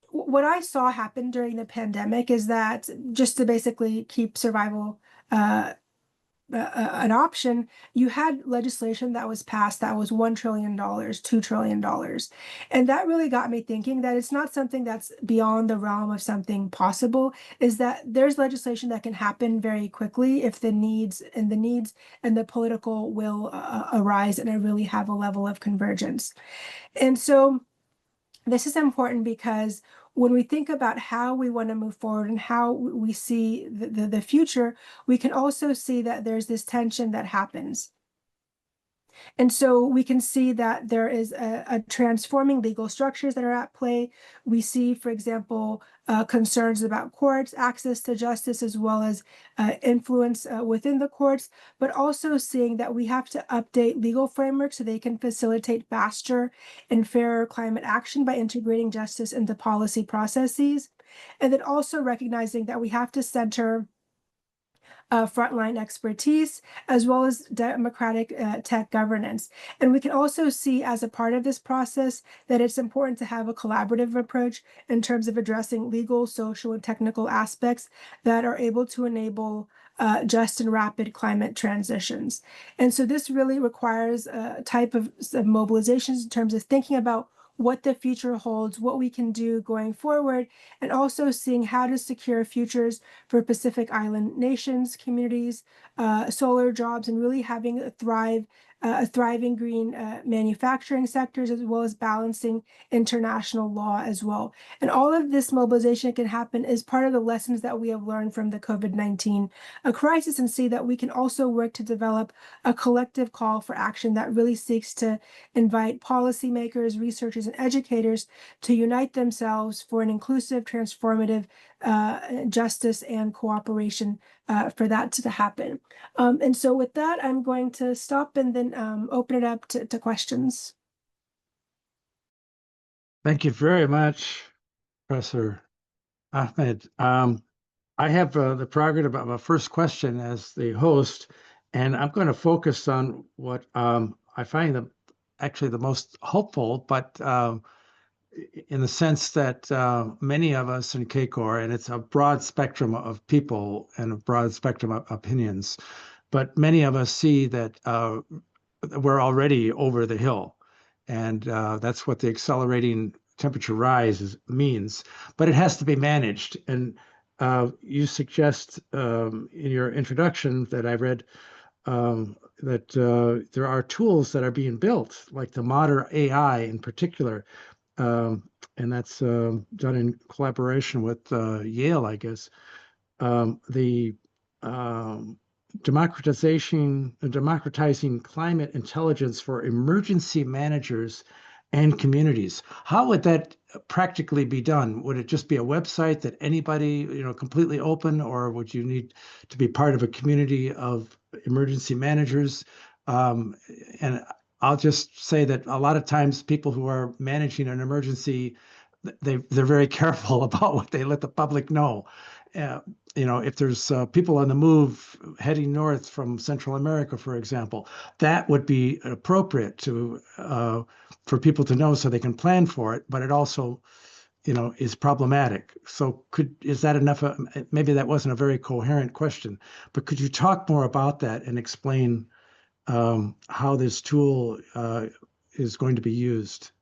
B: what I saw happen during the pandemic is that, just to basically keep survival an option, you had legislation that was passed that was $1 trillion, $2 trillion. And that really got me thinking that it's not something that's beyond the realm of something possible, is that there's legislation that can happen very quickly if the needs and the political will arise and really have a level of convergence. And so this is important because when we think about how we want to move forward and how we see the future, we can also see that there's this tension that happens. And so we can see that there is a transforming legal structures that are at play. We see, for example, concerns about courts, access to justice, as well as influence within the courts, but also seeing that we have to update legal frameworks so they can facilitate faster and fairer climate action by integrating justice into policy processes. And then also recognizing that we have to center frontline expertise, as well as democratic tech governance. And we can also see as a part of this process that it's important to have a collaborative approach in terms of addressing legal, social, and technical aspects that are able to enable just and rapid climate transitions. And so this really requires a type of mobilizations in terms of thinking about what the future holds, what we can do going forward, and also seeing how to secure futures for Pacific Island nations, communities, solar jobs, and really having a thriving green manufacturing sectors, as well as balancing international law as well. And all of this mobilization can happen as part of the lessons that we have learned from the COVID-19 crisis, and see that we can also work to develop a collective call for action that really seeks to invite policymakers, researchers, and educators to unite themselves for an inclusive, transformative justice and cooperation for that to happen. And so with that, I'm going to stop and then open it up to questions.
A: Thank you very much, Professor Ahmed. I have the prerogative of a first question as the host, and I'm going to focus on what I find actually the most hopeful, but in the sense that many of us in CACOR, and it's a broad spectrum of people and a broad spectrum of opinions, but many of us see that we're already over the hill. And that's what the accelerating temperature rise means. But it has to be managed. And you suggest in your introduction that I read that there are tools that are being built, like the modern AI in particular, and that's done in collaboration with Yale, I guess. The democratizing climate intelligence for emergency managers and communities. How would that practically be done? Would it just be a website that anybody, completely open, or would you need to be part of a community of emergency managers? And I'll just say that a lot of times people who are managing an emergency, they're very careful about what they let the public know. If there's people on the move heading north from Central America, for example, that would be appropriate to for people to know so they can plan for it. But it also, is problematic. So is that enough? Maybe that wasn't a very coherent question, but could you talk more about that and explain how this tool is going to be used?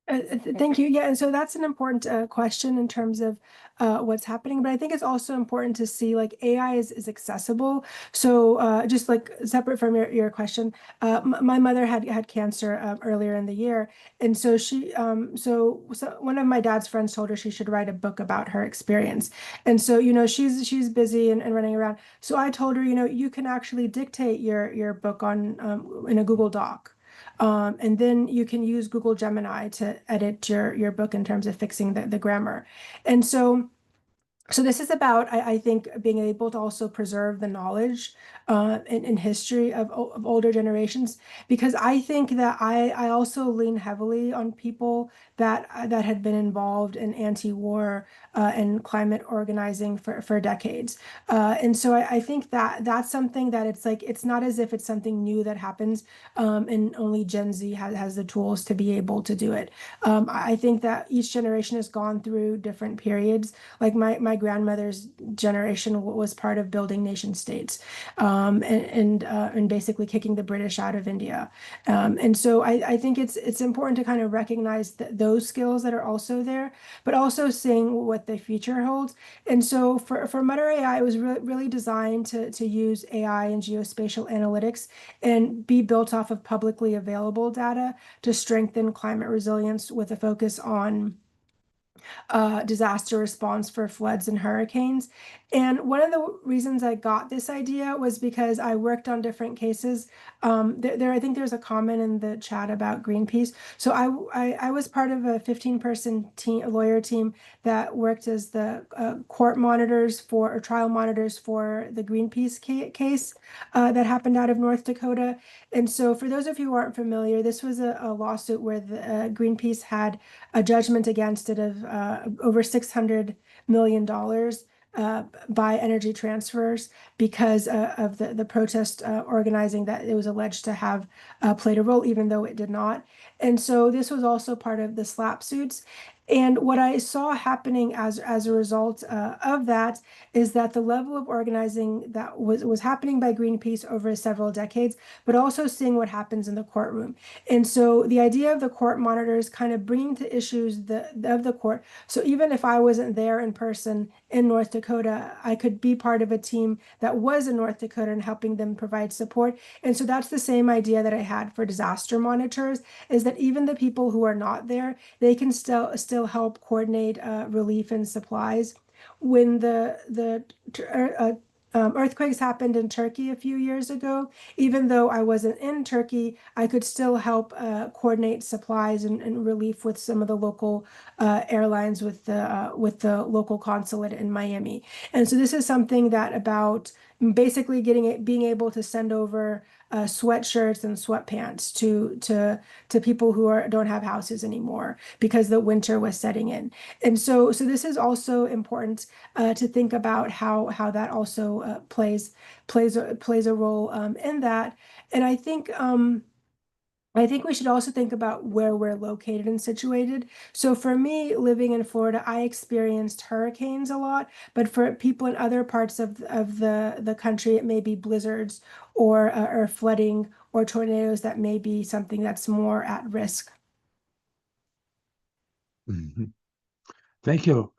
B: Thank you. Yeah, and so that's an important question in terms of what's happening. But I think it's also important to see like AI is accessible. So just like separate from your question, my mother had cancer earlier in the year, and so so one of my dad's friends told her she should write a book about her experience. And so she's busy and running around. So I told her, you can actually dictate your book on in a Google Doc. And then you can use Google Gemini to edit your book in terms of fixing the grammar. And so this is about, I think, being able to also preserve the knowledge in history of older generations, because I think that I also lean heavily on people that had been involved in anti-war and climate organizing for decades. And so I think that that's something that it's like, it's not as if it's something new that happens and only Gen Z has the tools to be able to do it. I think that each generation has gone through different periods. Like my grandmother's generation was part of building nation states, and basically kicking the British out of India. And so I think it's important to kind of recognize those skills that are also there, but also seeing what the future holds. And so for Mutter AI, it was really designed to use AI and geospatial analytics and be built off of publicly available data to strengthen climate resilience with a focus on disaster response for floods and hurricanes. And one of the reasons I got this idea was because I worked on different cases. I think there's a comment in the chat about Greenpeace. So I was part of a 15-person team, a lawyer team that worked as the court monitors or trial monitors for the Greenpeace case that happened out of North Dakota. And so for those of you who aren't familiar, this was a lawsuit where the Greenpeace had a judgment against it of over $600 million by Energy Transfers because of the protest organizing that it was alleged to have played a role, even though it did not. And so this was also part of the SLAP suits. And what I saw happening as a result of that is that the level of organizing that was happening by Greenpeace over several decades, but also seeing what happens in the courtroom. And so the idea of the court monitors kind of bringing to issues of the court. So even if I wasn't there in person in North Dakota, I could be part of a team that was in North Dakota and helping them provide support. And so that's the same idea that I had for disaster monitors, is that even the people who are not there, they can still help coordinate relief and supplies. When earthquakes happened in Turkey a few years ago, even though I wasn't in Turkey, I could still help coordinate supplies and relief with some of the local airlines with the local consulate in Miami. And so this is something that about basically being able to send over sweatshirts and sweatpants to people who don't have houses anymore because the winter was setting in. And so this is also important to think about how that also plays a role in that. And I think we should also think about where we're located and situated. So for me, living in Florida, I experienced hurricanes a lot, but for people in other parts of the country, it may be blizzards or flooding or tornadoes that may be something that's more at risk.
A: Mhm. Thank you.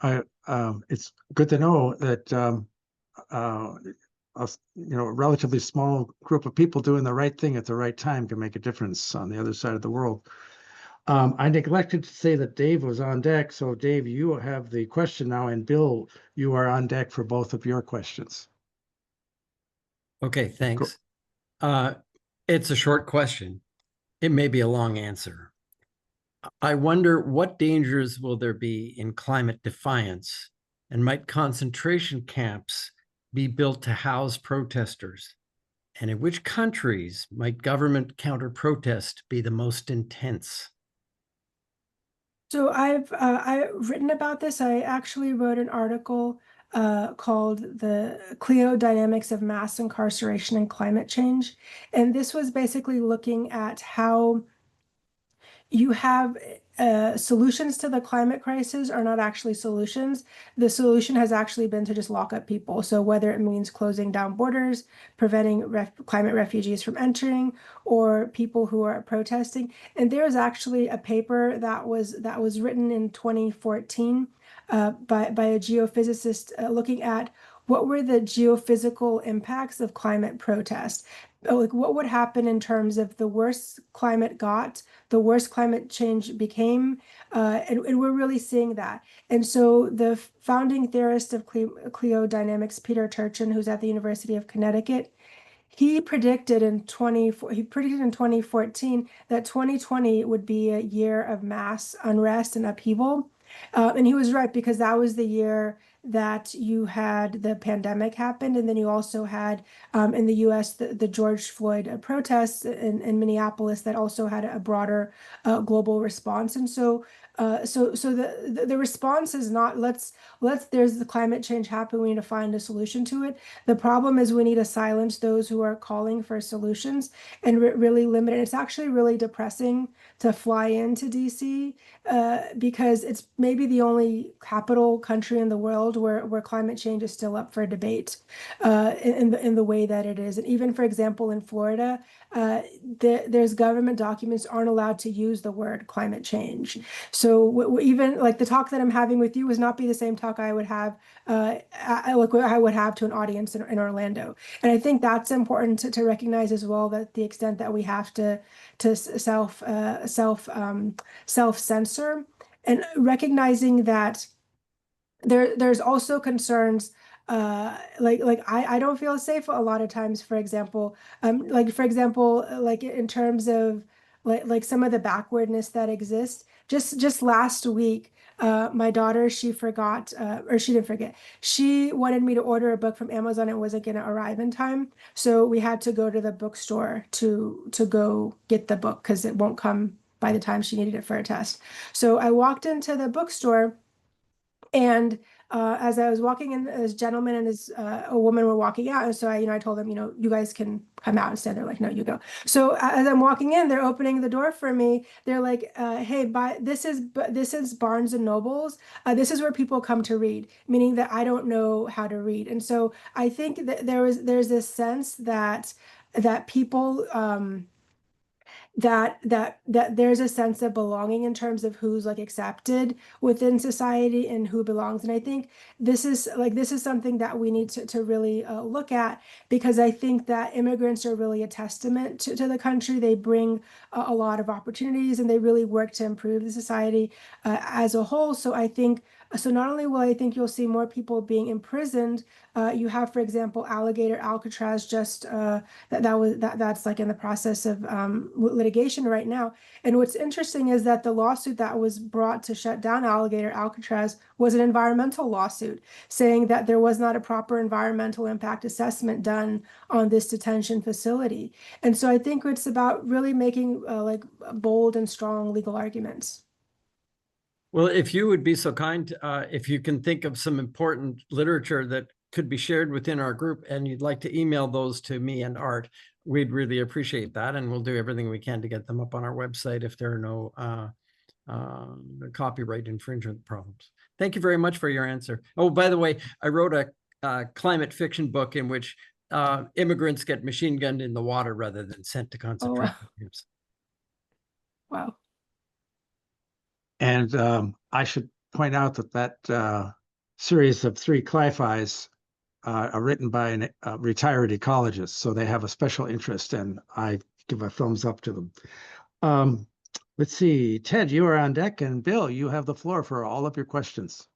A: It's good to know that a relatively small group of people doing the right thing at the right time can make a difference on the other side of the world. I neglected to say that Dave was on deck. So Dave, you have the question now, and Bill, you are on deck for both of your questions.
C: Okay, thanks. It's a short question. It may be a long answer. I wonder what dangers will there be in climate defiance, and might concentration camps be built to house protesters? And in which countries might government counter-protest be the most intense?
B: So I've written about this. I actually wrote an article called "The Cliodynamics of Mass Incarceration and Climate Change," and this was basically looking at how you have solutions to the climate crisis are not actually solutions. The solution has actually been to just lock up people. So whether it means closing down borders, preventing climate refugees from entering, or people who are protesting. And there is actually a paper that was written in 2014 by a geophysicist looking at what were the geophysical impacts of climate protest. Like what would happen in terms of the worse climate got, the worse climate change became, and we're really seeing that. And so the founding theorist of cliodynamics, Peter Turchin, who's at the University of Connecticut, he predicted in 2014 that 2020 would be a year of mass unrest and upheaval. And he was right, because that was the year that you had the pandemic happened, and then you also had in the US the George Floyd protests in Minneapolis that also had a broader global response. And so the response is not let's there's the climate change happen, we need to find a solution to it. The problem is we need to silence those who are calling for solutions and really limit it. It's actually really depressing to fly into DC because it's maybe the only capital country in the world where climate change is still up for debate in the way that it is. And even, for example, in Florida, there's government documents aren't allowed to use the word climate change. So even like the talk that I'm having with you would not be the same talk I would have I would have to an audience in Orlando. And I think that's important to recognize as well, that the extent that we have to self-censor, and recognizing that there's also concerns like I don't feel safe a lot of times, for example, like in terms of like some of the backwardness that exists. Just last week, my daughter, she forgot, or she didn't forget. She wanted me to order a book from Amazon. It wasn't going to arrive in time, so we had to go to the bookstore to go get the book because it won't come by the time she needed it for a test. So I walked into the bookstore, and as I was walking in, this gentleman and a woman were walking out. And so I told them, you guys can come out and stand there. Like, no, you go. So as I'm walking in, they're opening the door for me. They're like, hey, this is Barnes and Nobles. This is where people come to read, meaning that I don't know how to read. And so I think that there's this sense that people, that there's a sense of belonging in terms of who's like accepted within society and who belongs. And I think this is something that we need to really look at, because I think that immigrants are really a testament to the country. They bring a lot of opportunities, and they really work to improve the society as a whole. So not only will I think you'll see more people being imprisoned, you have, for example, Alligator Alcatraz just that's like in the process of litigation right now. And what's interesting is that the lawsuit that was brought to shut down Alligator Alcatraz was an environmental lawsuit, saying that there was not a proper environmental impact assessment done on this detention facility. And so I think it's about really making like bold and strong legal arguments.
C: Well, if you would be so kind, if you can think of some important literature that could be shared within our group, and you'd like to email those to me and Art, we'd really appreciate that. And we'll do everything we can to get them up on our website if there are no copyright infringement problems. Thank you very much for your answer. Oh, by the way, I wrote a climate fiction book in which immigrants get machine gunned in the water rather than sent to concentration camps.
B: Wow.
A: And I should point out that series of 3 Cli-Fis are written by a retired ecologist, so they have a special interest, and I give a thumbs up to them. Let's see, Ted, you are on deck, and Bill, you have the floor for all of your questions.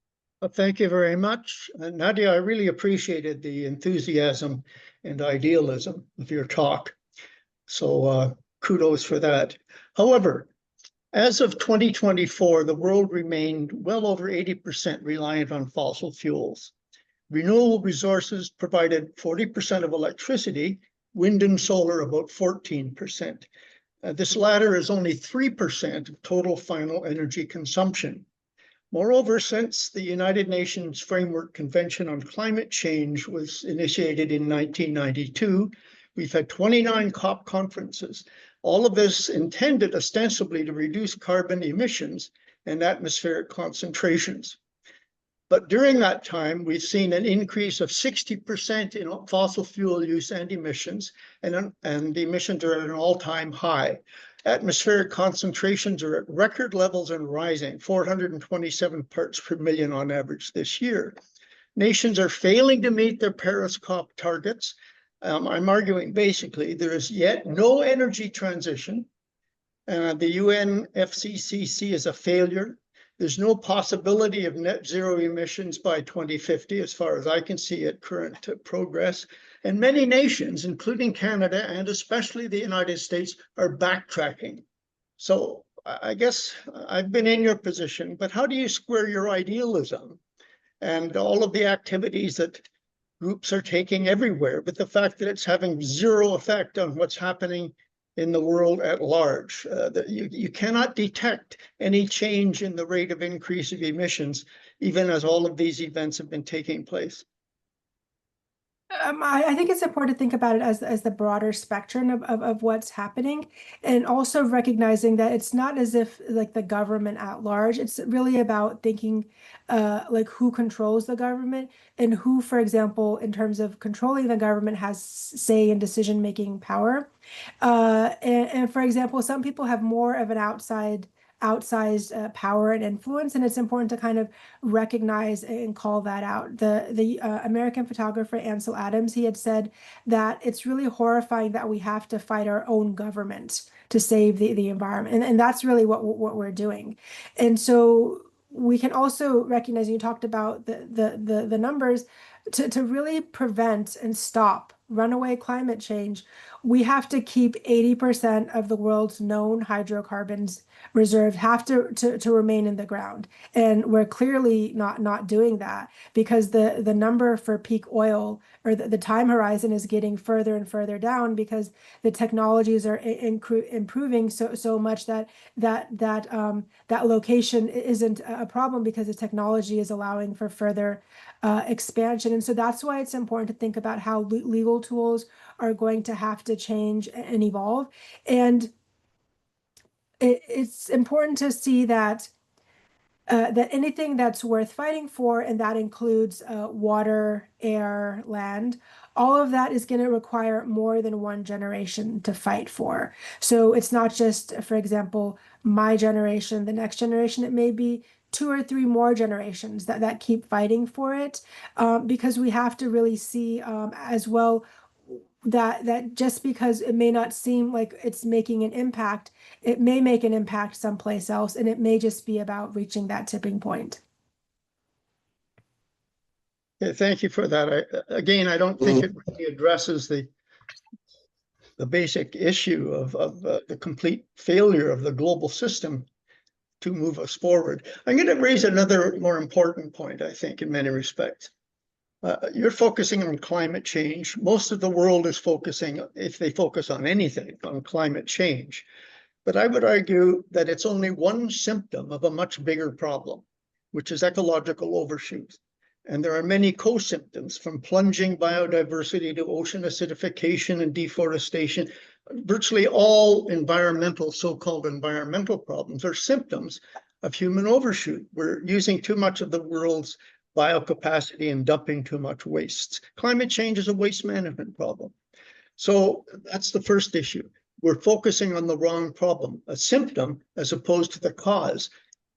D: Well, thank you very much. Nadia, I really appreciated the enthusiasm and idealism of your talk. So kudos for that. However, as of 2024, the world remained well over 80% reliant on fossil fuels. Renewable resources provided 40% of electricity, wind and solar about 14%. This latter is only 3% of total final energy consumption. Moreover, since the United Nations Framework Convention on Climate Change was initiated in 1992, we've had 29 COP conferences, All of this intended ostensibly to reduce carbon emissions and atmospheric concentrations. But during that time, we've seen an increase of 60% in fossil fuel use and emissions, and the emissions are at an all-time high. Atmospheric concentrations are at record levels and rising, 427 parts per million on average this year. Nations are failing to meet their Paris COP targets. I'm arguing basically there is yet no energy transition. The UNFCCC is a failure. There's no possibility of net zero emissions by 2050, as far as I can see at current progress. And many nations, including Canada and especially the United States, are backtracking. So I guess I've been in your position, but how do you square your idealism and all of the activities that groups are taking everywhere, but the fact that it's having zero effect on what's happening in the world at large? That you cannot detect any change in the rate of increase of emissions, even as all of these events have been taking place.
B: I think it's important to think about it as the broader spectrum of what's happening, and also recognizing that it's not as if like the government at large. It's really about thinking like who controls the government and who, for example, in terms of controlling the government, has say in decision-making power. And for example, some people have more of an outsized power and influence, and it's important to kind of recognize and call that out. The American photographer Ansel Adams, he had said that it's really horrifying that we have to fight our own government to save the environment, and that's really what we're doing. And so we can also recognize, you talked about the numbers, to really prevent and stop runaway climate change, we have to keep 80% of the world's known hydrocarbons reserved, have to remain in the ground. And we're clearly not doing that, because the number for peak oil, or the time horizon, is getting further and further down, because the technologies are improving so much that location isn't a problem, because the technology is allowing for further expansion. And so that's why it's important to think about how legal tools are going to have to change and evolve. And it's important to see that that anything that's worth fighting for, and that includes water, air, land, all of that is going to require more than one generation to fight for. So it's not just, for example, my generation, the next generation. It may be 2 or 3 more generations that keep fighting for it, because we have to really see as well that just because it may not seem like it's making an impact, it may make an impact someplace else, and it may just be about reaching that tipping point.
D: Yeah, thank you for that. Again, I don't think it really addresses the basic issue of the complete failure of the global system to move us forward. I'm going to raise another more important point, I think, in many respects. You're focusing on climate change. Most of the world is focusing, if they focus on anything, on climate change. But I would argue that it's only one symptom of a much bigger problem, which is ecological overshoot. And there are many co-symptoms, from plunging biodiversity to ocean acidification and deforestation. Virtually all environmental, so-called environmental problems are symptoms of human overshoot. We're using too much of the world's biocapacity and dumping too much waste. Climate change is a waste management problem. So that's the first issue. We're focusing on the wrong problem, a symptom as opposed to the cause.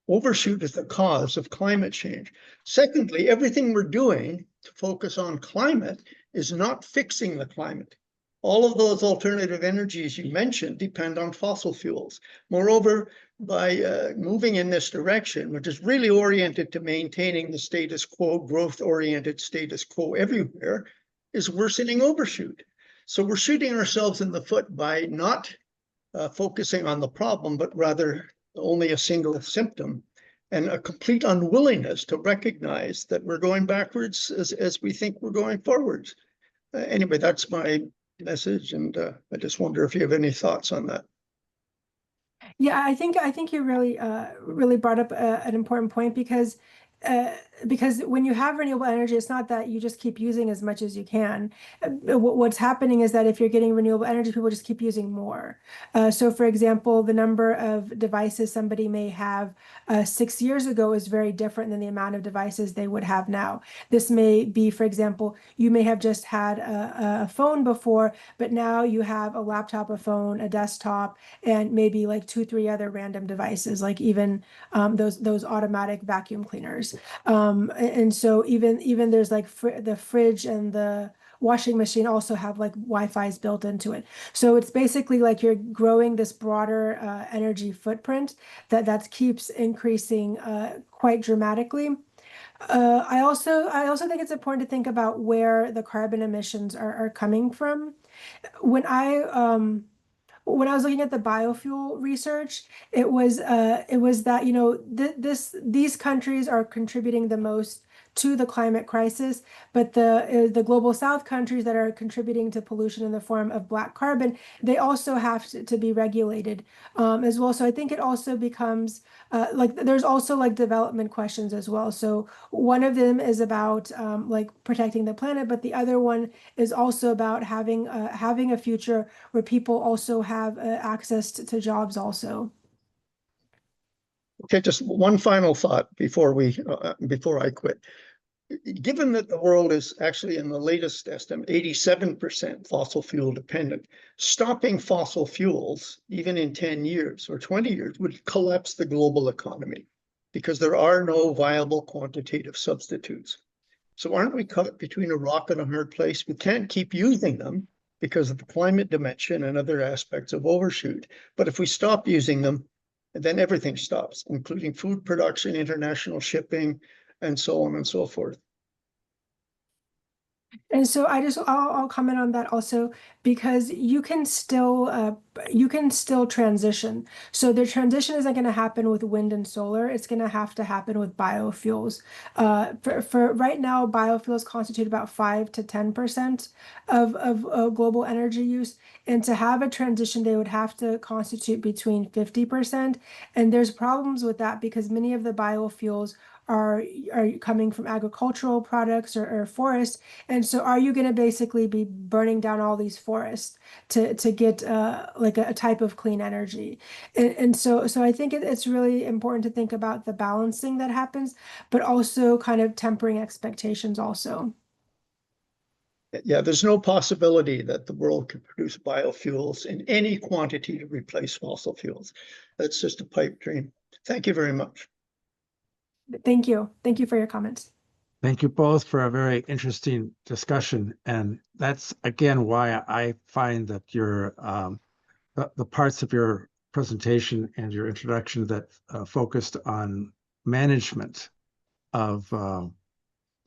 D: Overshoot is the cause of climate change. Secondly, everything we're doing to focus on climate is not fixing the climate. All of those alternative energies you mentioned depend on fossil fuels. Moreover, by moving in this direction, which is really oriented to maintaining the status quo, growth-oriented status quo everywhere, is worsening overshoot. So we're shooting ourselves in the foot by not focusing on the problem, but rather only a single symptom, and a complete unwillingness to recognize that we're going backwards as we think we're going forwards. Anyway, that's my message, and I just wonder if you have any thoughts on that.
B: Yeah, I think you really brought up an important point, because because when you have renewable energy, it's not that you just keep using as much as you can. What's happening is that if you're getting renewable energy, people just keep using more. So for example, the number of devices somebody may have 6 years ago is very different than the amount of devices they would have now. This may be, for example, you may have just had a phone before, but now you have a laptop, a phone, a desktop, and maybe like 2, 3 other random devices, like even those automatic vacuum cleaners. And so even there's like the fridge and the washing machine also have like Wi-Fi's built into it. So it's basically like you're growing this broader energy footprint that keeps increasing quite dramatically. I also think it's important to think about where the carbon emissions are coming from. When I was looking at the biofuel research, it was that, you know, these countries are contributing the most to the climate crisis, but the global south countries that are contributing to pollution in the form of black carbon, they also have to be regulated as well. So I think it also becomes like there's also like development questions as well. So one of them is about like protecting the planet, but the other one is also about having a future where people also have access to jobs also.
D: Okay, just one final thought before I quit. Given that the world is actually, in the latest estimate, 87% fossil fuel dependent, stopping fossil fuels, even in 10 years or 20 years, would collapse the global economy because there are no viable quantitative substitutes. So aren't we caught between a rock and a hard place? We can't keep using them because of the climate dimension and other aspects of overshoot. But if we stop using them, then everything stops, including food production, international shipping, and so on and so forth.
B: And so I'll comment on that also, because you can still transition. So the transition isn't going to happen with wind and solar. It's going to have to happen with biofuels. For right now, biofuels constitute about 5 to 10% of global energy use. And to have a transition, they would have to constitute between 50%. And there's problems with that because many of the biofuels are coming from agricultural products or forests. And so are you going to basically be burning down all these forests to get like a type of clean energy? And so I think it's really important to think about the balancing that happens, but also kind of tempering expectations also.
D: Yeah, there's no possibility that the world could produce biofuels in any quantity to replace fossil fuels. That's just a pipe dream. Thank you very much.
B: Thank you. Thank you for your comments.
A: Thank you both for a very interesting discussion. And that's, again, why I find that your the parts of your presentation and your introduction that focused on management of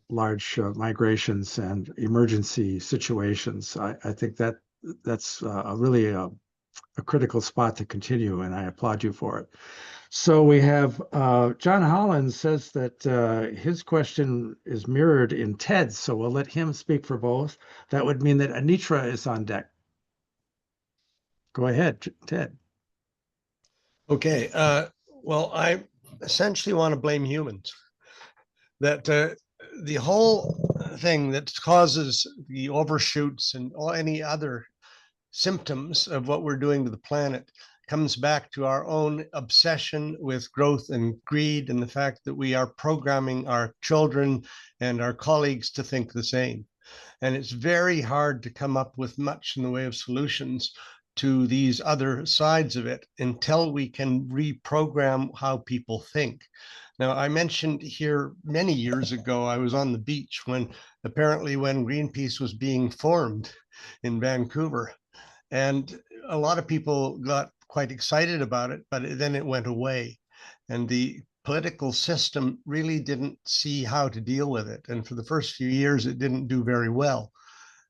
A: large migrations and emergency situations. I think that's really a critical spot to continue, and I applaud you for it. So we have John Holland says that his question is mirrored in Ted's, so we'll let him speak for both. That would mean that Anitra is on deck. Go ahead, Ted.
E: Okay. Well, I essentially want to blame humans. That the whole thing that causes the overshoots and any other symptoms of what we're doing to the planet comes back to our own obsession with growth and greed and the fact that we are programming our children and our colleagues to think the same. And it's very hard to come up with much in the way of solutions to these other sides of it until we can reprogram how people think. Now, I mentioned here many years ago, I was on the beach when Greenpeace was being formed in Vancouver. And a lot of people got quite excited about it, but then it went away. And the political system really didn't see how to deal with it. And for the first few years, it didn't do very well.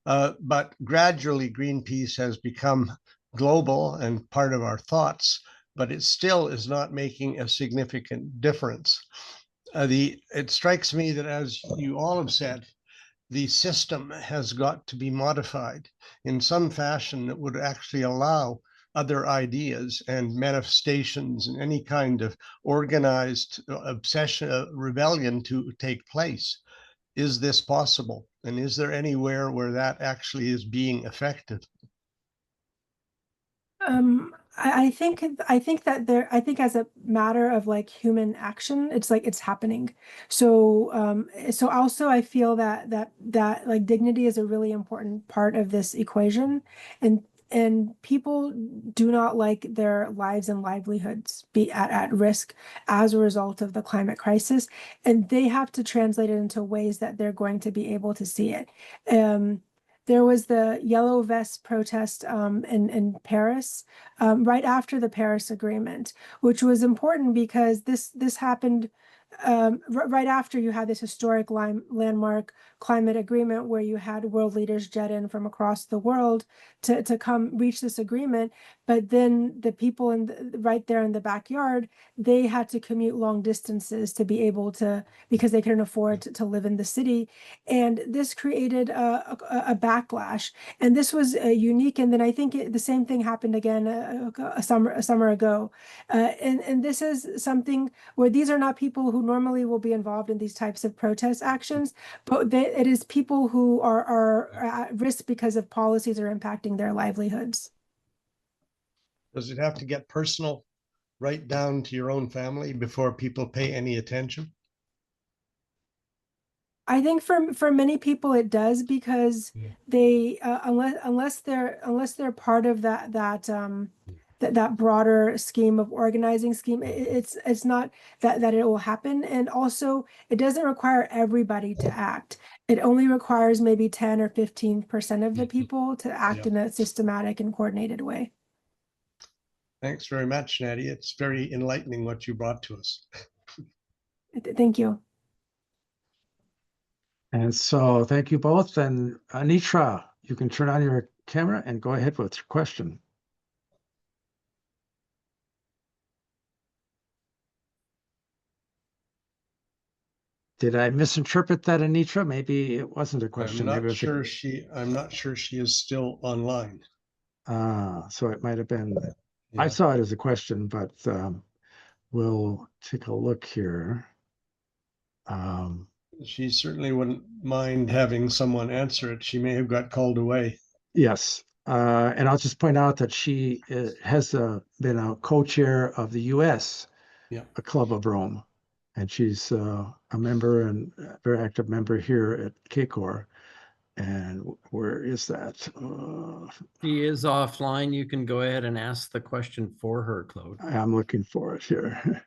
E: But gradually, Greenpeace has become global and part of our thoughts, but it still is not making a significant difference. It strikes me that, as you all have said, the system has got to be modified in some fashion that would actually allow other ideas and manifestations and any kind of organized obsession, rebellion to take place. Is this possible? And is there anywhere where that actually is being effective?
B: I think I think as a matter of like human action, it's like it's happening. So also I feel that like dignity is a really important part of this equation, and people do not like their lives and livelihoods be at risk as a result of the climate crisis, and they have to translate it into ways that they're going to be able to see it. There was the Yellow Vest protest in Paris right after the Paris Agreement, which was important because this happened right after you had this historic landmark climate agreement where you had world leaders jet in from across the world to come reach this agreement. But then the people right there in the backyard, they had to commute long distances to be able to, because they couldn't afford to live in the city. And this created a backlash. And this was unique. And then I think the same thing happened again a summer ago. And this is something where these are not people who normally will be involved in these types of protest actions, but it is people who are at risk because of policies are impacting their livelihoods.
E: Does it have to get personal right down to your own family before people pay any attention?
B: I think for many people it does, because they unless they're part of that broader scheme of organizing scheme, it's not that it will happen. And also it doesn't require everybody to act. It only requires maybe 10 or 15% of the people to act in a systematic and coordinated way.
E: Thanks very much, Nadia. It's very enlightening what you brought to us.
B: Thank you.
A: And so thank you both. And Anitra, you can turn on your camera and go ahead with your question. Did I misinterpret that, Anitra? Maybe it wasn't a question.
E: I'm not sure she is still online.
A: So it might have been.
E: Yeah.
A: I saw it as a question, but we'll take a look here.
E: She certainly wouldn't mind having someone answer it. She may have got called away.
A: Yes. And I'll just point out that she has been a co-chair of the U.S. A Club of Rome. And she's a member and a very active member here at CACOR. And where is that?
C: She is offline. You can go ahead and ask the question for her, Claude.
A: I'm looking for it here.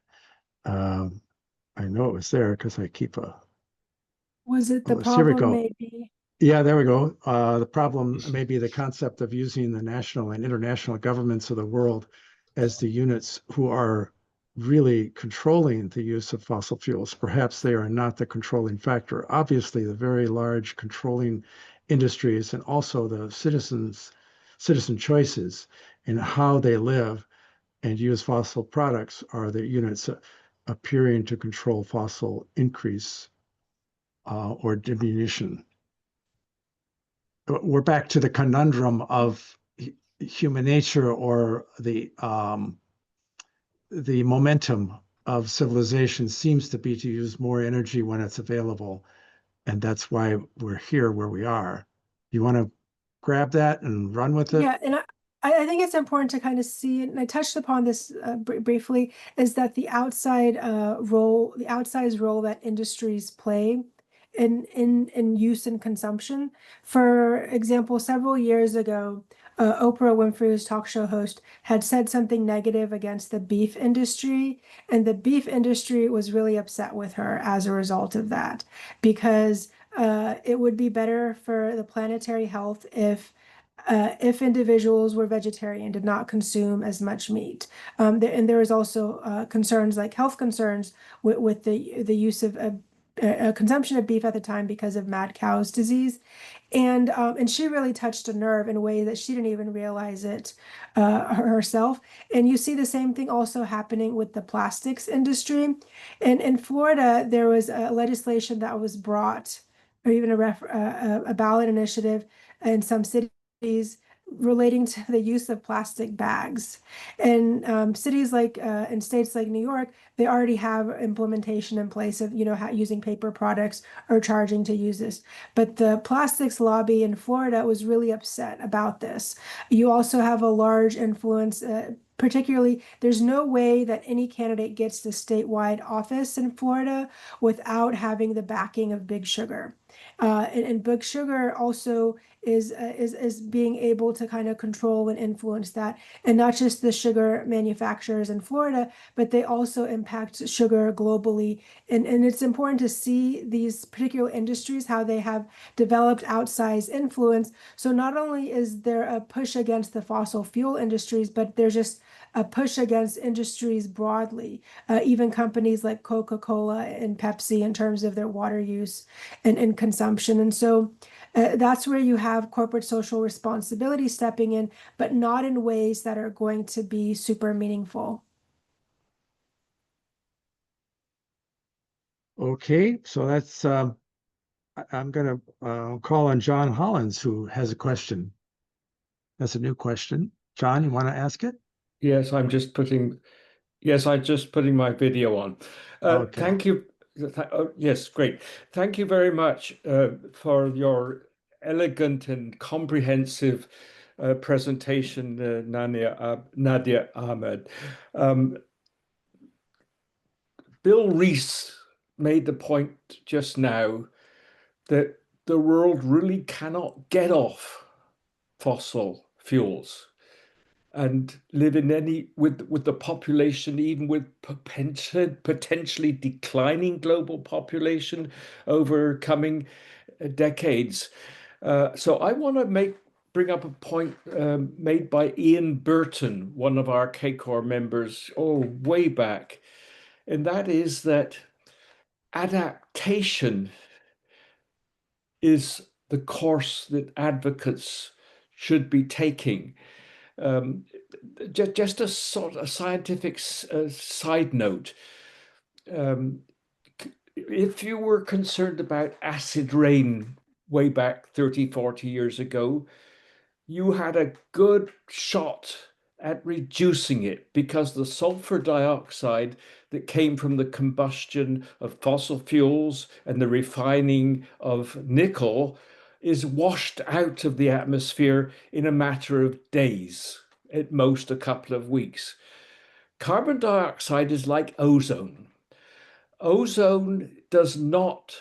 A: I know it was there because I keep a.
B: Was it the
A: Here we
B: problem
A: go.
B: maybe?
A: Yeah, there we go. The problem may be the concept of using the national and international governments of the world as the units who are really controlling the use of fossil fuels. Perhaps they are not the controlling factor. Obviously, the very large controlling industries and also the citizen choices in how they live and use fossil products are the units appearing to control fossil increase or diminution. We're back to the conundrum of human nature, or the momentum of civilization seems to be to use more energy when it's available, and that's why we're here where we are. You want to grab that and run with it?
B: Yeah, and I think it's important to kind of see, and I touched upon this briefly, is that the outsized role that industries play in use and consumption. For example, several years ago, Oprah Winfrey's talk show host had said something negative against the beef industry, and the beef industry was really upset with her as a result of that, because it would be better for the planetary health if individuals were vegetarian, did not consume as much meat. And there was also concerns like health concerns with the use of consumption of beef at the time because of mad cow's disease. And she really touched a nerve in a way that she didn't even realize it herself. And you see the same thing also happening with the plastics industry. And in Florida, there was a legislation that was brought, or even a ballot initiative in some cities relating to the use of plastic bags. And cities like in states like New York, they already have implementation in place of, using paper products or charging to use this. But the plastics lobby in Florida was really upset about this. You also have a large influence. Particularly, there's no way that any candidate gets the statewide office in Florida without having the backing of Big Sugar. And Big Sugar also is being able to kind of control and influence that, and not just the sugar manufacturers in Florida, but they also impact sugar globally. And it's important to see these particular industries, how they have developed outsized influence. So not only is there a push against the fossil fuel industries, but there's just a push against industries broadly, even companies like Coca-Cola and Pepsi in terms of their water use and consumption. And so that's where you have corporate social responsibility stepping in, but not in ways that are going to be super meaningful.
A: Okay, so that's I'm going to call on John Hollins, who has a question. That's a new question. John, you want to ask it?
F: Yes, I'm just putting my video on.
A: Okay.
F: Thank you. Yes, great. Thank you very much for your elegant and comprehensive presentation, Nadia, Ahmed. Bill Rees made the point just now that the world really cannot get off fossil fuels and live in any with the population, even with potentially declining global population over coming decades. So I want to bring up a point made by Ian Burton, one of our CACOR members, way back, and that is that adaptation is the course that advocates should be taking. Just a sort of scientific side note. If you were concerned about acid rain way back 30, 40 years ago, you had a good shot at reducing it because the sulfur dioxide that came from the combustion of fossil fuels and the refining of nickel is washed out of the atmosphere in a matter of days, at most a couple of weeks. Carbon dioxide is like ozone. Ozone does not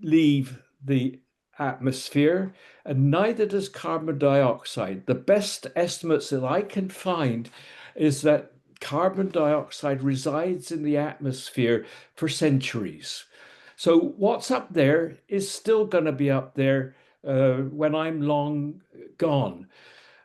F: leave the atmosphere, and neither does carbon dioxide. The best estimates that I can find is that carbon dioxide resides in the atmosphere for centuries. So what's up there is still going to be up there when I'm long gone.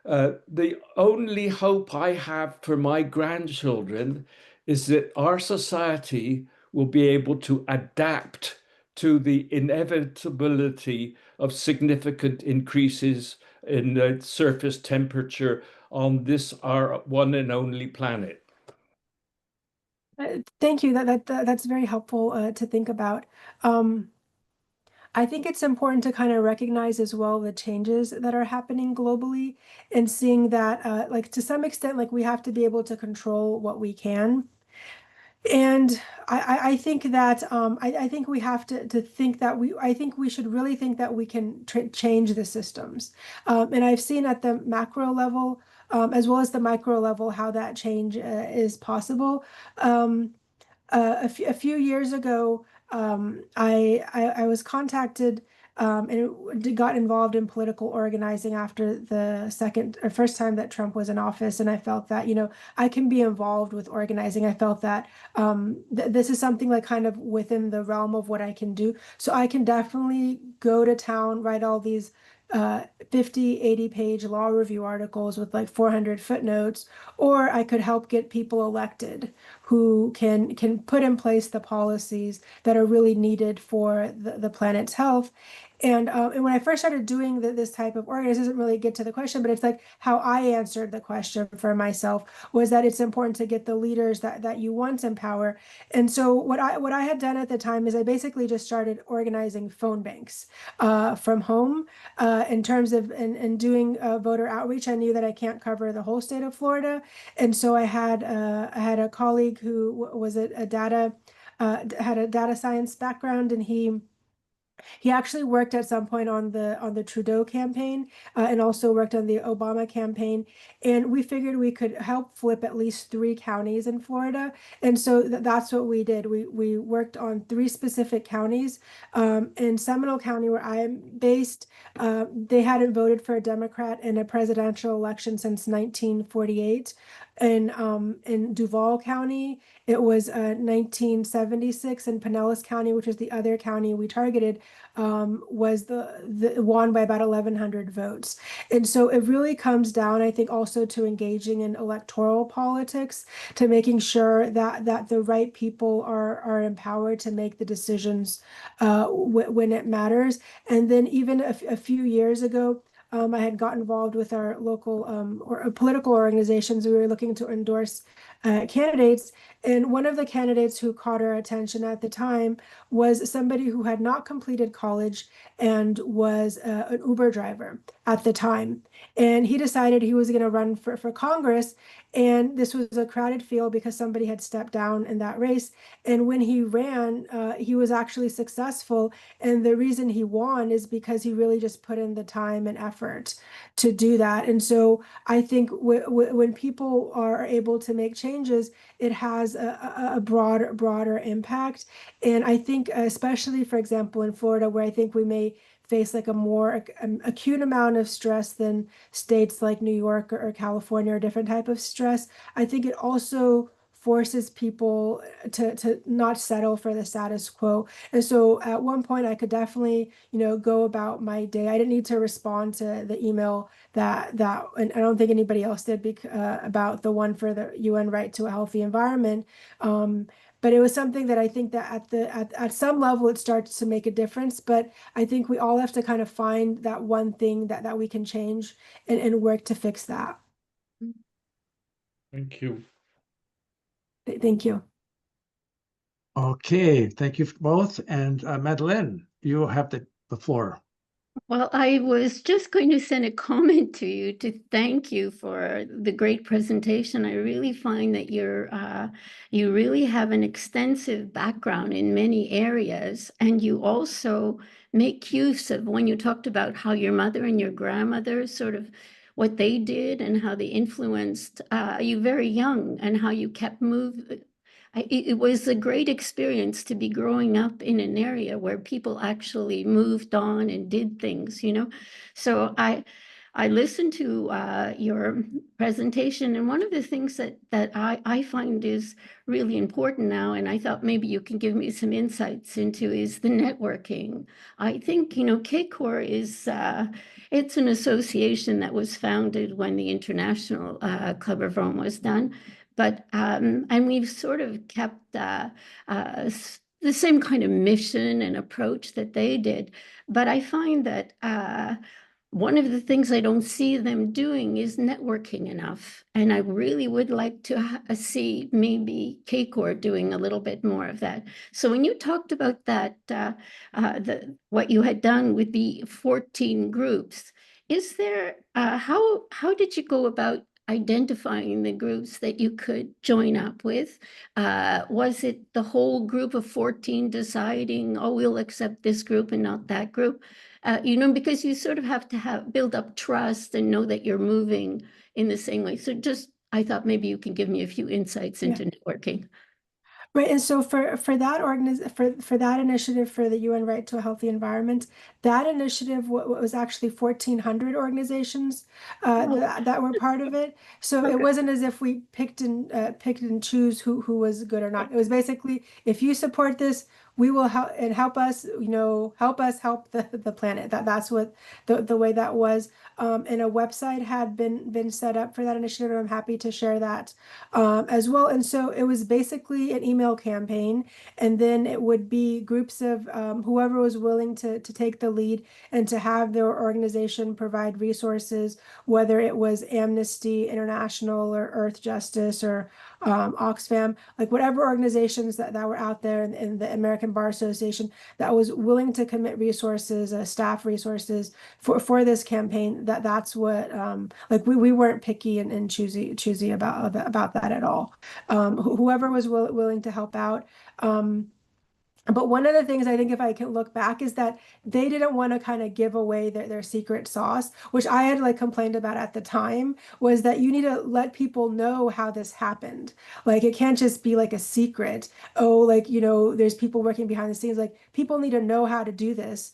F: The only hope I have for my grandchildren is that our society will be able to adapt to the inevitability of significant increases in the surface temperature on this, our one and only planet.
B: Thank you. That's very helpful to think about. I think it's important to kind of recognize as well the changes that are happening globally and seeing that, like to some extent, like we have to be able to control what we can. And I think that I think we have to think that I think we should really think that we can change the systems. And I've seen at the macro level, as well as the micro level, how that change is possible. A few years ago, I was contacted and got involved in political organizing after the first time that Trump was in office, and I felt that I can be involved with organizing. I felt that this is something like kind of within the realm of what I can do. So I can definitely go to town, write all these 50, 80-page law review articles with like 400 footnotes, or I could help get people elected who can put in place the policies that are really needed for the planet's health. And when I first started doing this type of organizing, doesn't really get to the question, but it's like how I answered the question for myself was that it's important to get the leaders that you want to empower. And so what I had done at the time is I basically just started organizing phone banks from home in terms of and doing voter outreach. I knew that I can't cover the whole state of Florida, and so I had a colleague who was a data had a data science background, and he actually worked at some point on the Trudeau campaign and also worked on the Obama campaign. And we figured we could help flip at least 3 counties in Florida. And so that's what we did. We worked on 3 specific counties. In Seminole County, where I'm based, they hadn't voted for a Democrat in a presidential election since 1948. In Duval County, it was 1976. In Pinellas County, which is the other county we targeted, was the won by about 1,100 votes. And so it really comes down, I think, also to engaging in electoral politics, to making sure that the right people are empowered to make the decisions when it matters. And then even a few years ago, I had got involved with our local political organizations. We were looking to endorse candidates. And one of the candidates who caught our attention at the time was somebody who had not completed college and was an Uber driver at the time. And he decided he was going to run for Congress. And this was a crowded field because somebody had stepped down in that race. And when he ran, he was actually successful. And the reason he won is because he really just put in the time and effort to do that. And so I think when people are able to make changes, it has a broader impact. And I think, especially, for example, in Florida, where I think we may face like a more acute amount of stress than states like New York or California, or different type of stress, I think it also forces people to not settle for the status quo. And so at one point I could definitely, go about my day. I didn't need to respond to the email that and I don't think anybody else did about the one for the UN right to a healthy environment. But it was something that I think that at some level it starts to make a difference. But I think we all have to kind of find that one thing that we can change and work to fix that.
F: Thank you.
B: Thank you.
A: Okay, thank you both. And Madeleine, you have the floor.
G: Well, I was just going to send a comment to you to thank you for the great presentation. I really find that you really have an extensive background in many areas, and you also make use of, when you talked about how your mother and your grandmother sort of what they did and how they influenced you very young, and how you kept moving. It was a great experience to be growing up in an area where people actually moved on and did things, So I listened to your presentation, and one of the things that I find is really important now, and I thought maybe you can give me some insights into, is the networking. I think, CACOR is, it's an association that was founded when the International Club of Rome was done. But and we've sort of kept the same kind of mission and approach that they did. But I find that one of the things I don't see them doing is networking enough. And I really would like to see maybe CACOR doing a little bit more of that. So when you talked about that, what you had done with the 14 groups, is there, how did you go about identifying the groups that you could join up with? Was it the whole group of 14 deciding, oh, we'll accept this group and not that group? Because you sort of have to build up trust and know that you're moving in the same way. So I thought maybe you can give me a few insights into networking.
B: Right, and so for that for that initiative for the UN Right to a Healthy Environment, that initiative was actually 1,400 organizations that were part of it. So it wasn't as if we picked and choose who was good or not. It was basically, if you support this, we will help us, help us help the planet. That's what the way that was. And a website had been set up for that initiative. I'm happy to share that as well. And so it was basically an email campaign, and then it would be groups of whoever was willing to take the lead and to have their organization provide resources, whether it was Amnesty International or Earth Justice or Oxfam, like whatever organizations that were out there in the American Bar Association that was willing to commit resources, staff resources for this campaign. That's what like we weren't picky and choosy about that at all. Whoever was willing to help out. But one of the things I think, if I can look back, is that they didn't want to kind of give away their secret sauce, which I had like complained about at the time, was that you need to let people know how this happened. Like it can't just be like a secret. Oh, like, there's people working behind the scenes. Like people need to know how to do this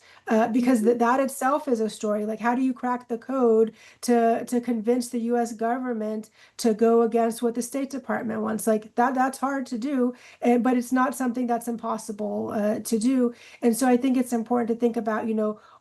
B: because that itself is a story. Like how do you crack the code to convince the US government to go against what the State Department wants? Like that's hard to do, but it's not something that's impossible to do. And so I think it's important to think about,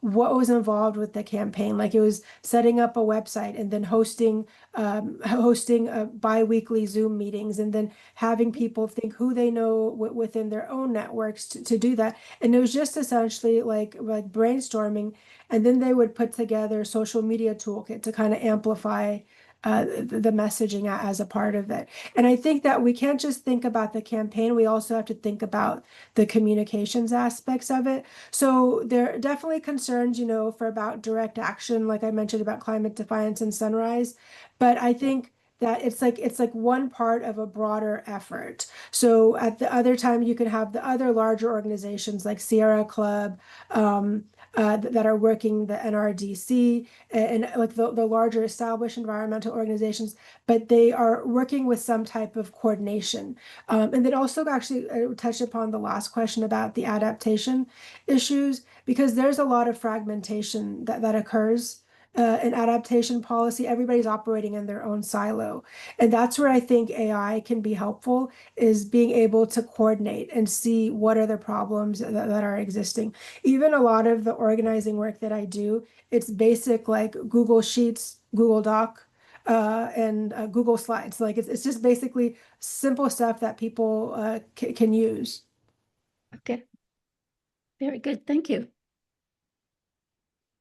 B: what was involved with the campaign. Like it was setting up a website and then hosting bi-weekly Zoom meetings, and then having people think who they know within their own networks to do that. And it was just essentially like brainstorming, and then they would put together a social media toolkit to kind of amplify the messaging as a part of it. And I think that we can't just think about the campaign, we also have to think about the communications aspects of it. So there are definitely concerns, for about direct action, like I mentioned about climate defiance and Sunrise. But I think that it's like one part of a broader effort. So at the other time, you could have the other larger organizations like Sierra Club, that are working, the NRDC, and like the larger established environmental organizations, but they are working with some type of coordination. And then also actually touch upon the last question about the adaptation issues, because there's a lot of fragmentation that occurs in adaptation policy. Everybody's operating in their own silo. And that's where I think AI can be helpful, is being able to coordinate and see what are the problems that are existing. Even a lot of the organizing work that I do, it's basic like Google Sheets, Google Doc, and Google Slides. Like it's just basically simple stuff that people can use.
G: Okay. Very good. Thank you.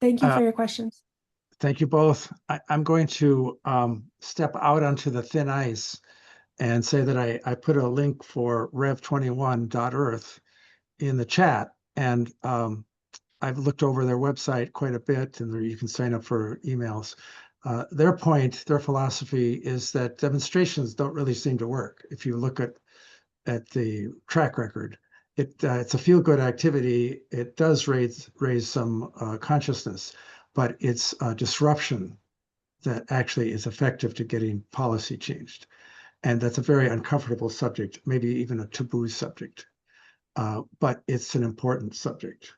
B: Thank you for your questions.
A: Thank you both. I'm going to step out onto the thin ice and say that I put a link for rev21.earth in the chat, and I've looked over their website quite a bit, and there you can sign up for emails. Their philosophy is that demonstrations don't really seem to work. If you look at the track record, it's a feel-good activity. It does raise some consciousness, but it's disruption that actually is effective to getting policy changed. And that's a very uncomfortable subject, maybe even a taboo subject, but it's an important subject.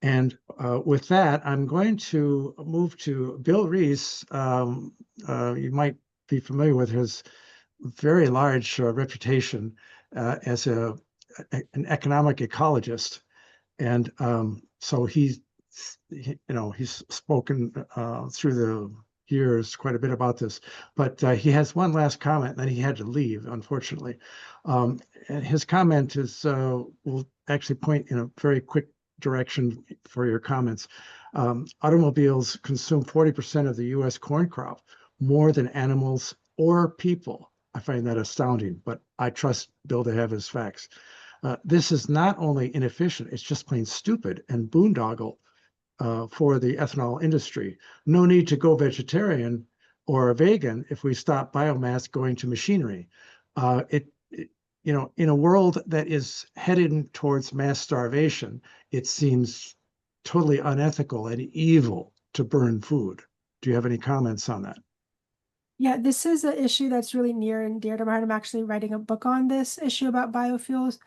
A: And with that, I'm going to move to Bill Rees. You might be familiar with his very large reputation as an economic ecologist. And so he's spoken through the years quite a bit about this, but he has one last comment, and then he had to leave, unfortunately. And his comment is, will actually point in a very quick direction for your comments. Automobiles consume 40% of the US corn crop, more than animals or people. I find that astounding, but I trust Bill to have his facts. This is not only inefficient, it's just plain stupid and boondoggle for the ethanol industry. No need to go vegetarian or vegan if we stop biomass going to machinery. In a world that is heading towards mass starvation, it seems totally unethical and evil to burn food. Do you have any comments on that?
B: Yeah, this is an issue that's really near and dear to my heart. I'm actually writing a book on this issue about biofuels.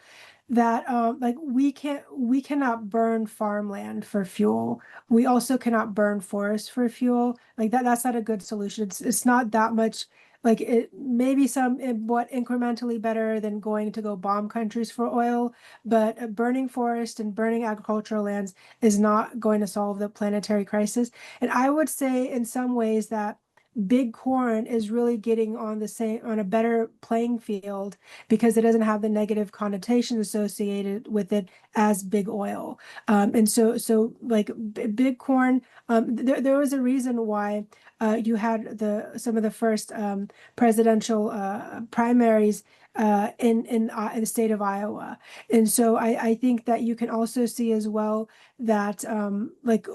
B: That like we cannot burn farmland for fuel. We also cannot burn forests for fuel. Like that's not a good solution. It's not that much, like it maybe what incrementally better than going to go bomb countries for oil, but burning forest and burning agricultural lands is not going to solve the planetary crisis. And I would say in some ways that big corn is really getting on a better playing field because it doesn't have the negative connotations associated with it as big oil. And so like big corn, there was a reason why you had some of the first presidential primaries in the state of Iowa. And so I think that you can also see as well that like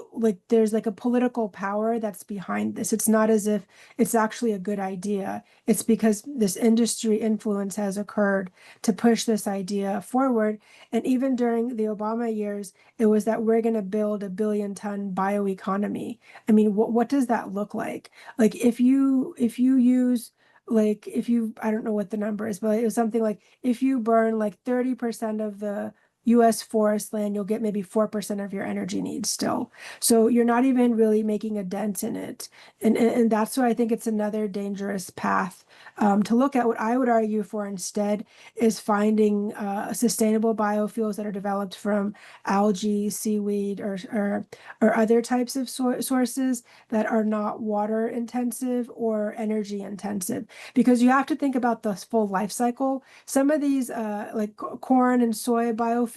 B: there's like a political power that's behind this. It's not as if it's actually a good idea. It's because this industry influence has occurred to push this idea forward. And even during the Obama years, it was that we're going to build a 1 billion-ton bioeconomy. I mean, what does that look like? Like if you use like if you I don't know what the number is, but it was something like if you burn like 30% of the US forest land, you'll get maybe 4% of your energy needs still. So you're not even really making a dent in it. And that's why I think it's another dangerous path to look at. What I would argue for instead is finding sustainable biofuels that are developed from algae, seaweed, or other types of sources that are not water intensive or energy intensive. Because you have to think about the full life cycle. Some of these like corn and soy biofuels,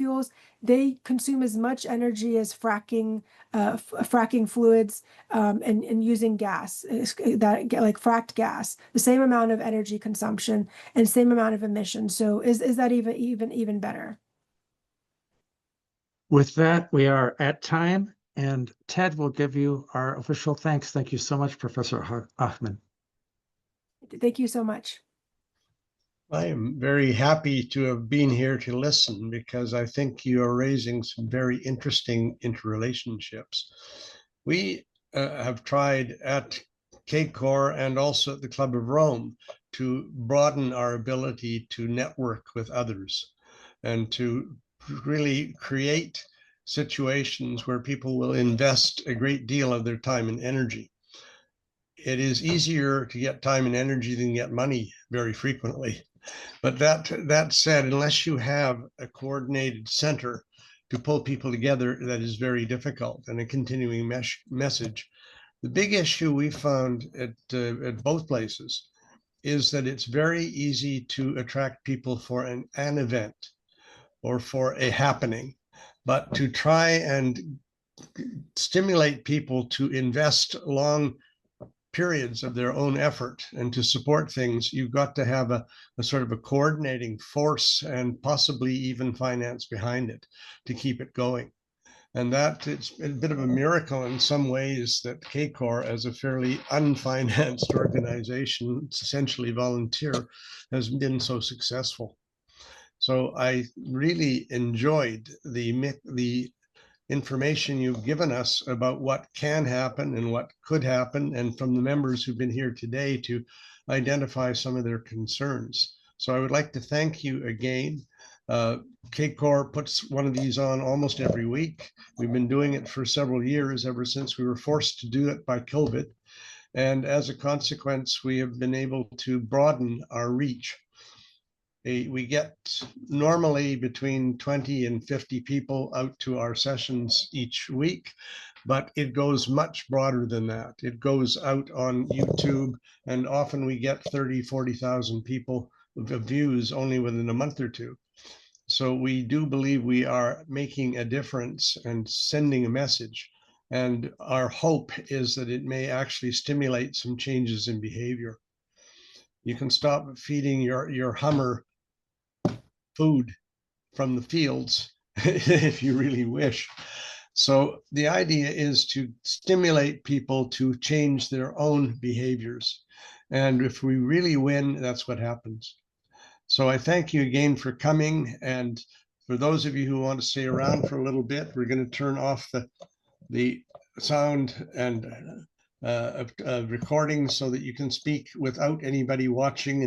B: they consume as much energy as fracking fluids and using gas that like fracked gas, the same amount of energy consumption and same amount of emissions. So is that even better?
A: With that, we are at time, and Ted will give you our official thanks. Thank you so much, Professor Ahmed.
B: Thank you so much.
E: I am very happy to have been here to listen because I think you are raising some very interesting interrelationships. We have tried at CACOR and also at the Club of Rome to broaden our ability to network with others and to really create situations where people will invest a great deal of their time and energy. It is easier to get time and energy than get money very frequently. But that said, unless you have a coordinated center to pull people together, that is very difficult and a continuing message. The big issue we found at both places is that it's very easy to attract people for an event or for a happening, but to try and stimulate people to invest long periods of their own effort and to support things, you've got to have a sort of a coordinating force and possibly even finance behind it to keep it going. And that it's a bit of a miracle in some ways that CACOR, as a fairly unfinanced organization, essentially volunteer, has been so successful. So I really enjoyed the information you've given us about what can happen and what could happen, and from the members who've been here today to identify some of their concerns. So I would like to thank you again. CACOR puts one of these on almost every week. We've been doing it for several years, ever since we were forced to do it by COVID. And as a consequence, we have been able to broaden our reach. We get normally between 20 and 50 people out to our sessions each week, but it goes much broader than that. It goes out on YouTube, and often we get 30, 40,000 people views only within a month or two. So we do believe we are making a difference and sending a message. And our hope is that it may actually stimulate some changes in behavior. You can stop feeding your Hummer food from the fields if you really wish. So the idea is to stimulate people to change their own behaviors. And if we really win, that's what happens. So I thank you again for coming. And for those of you who want to stay around for a little bit, we're going to turn off the sound and recording so that you can speak without anybody watching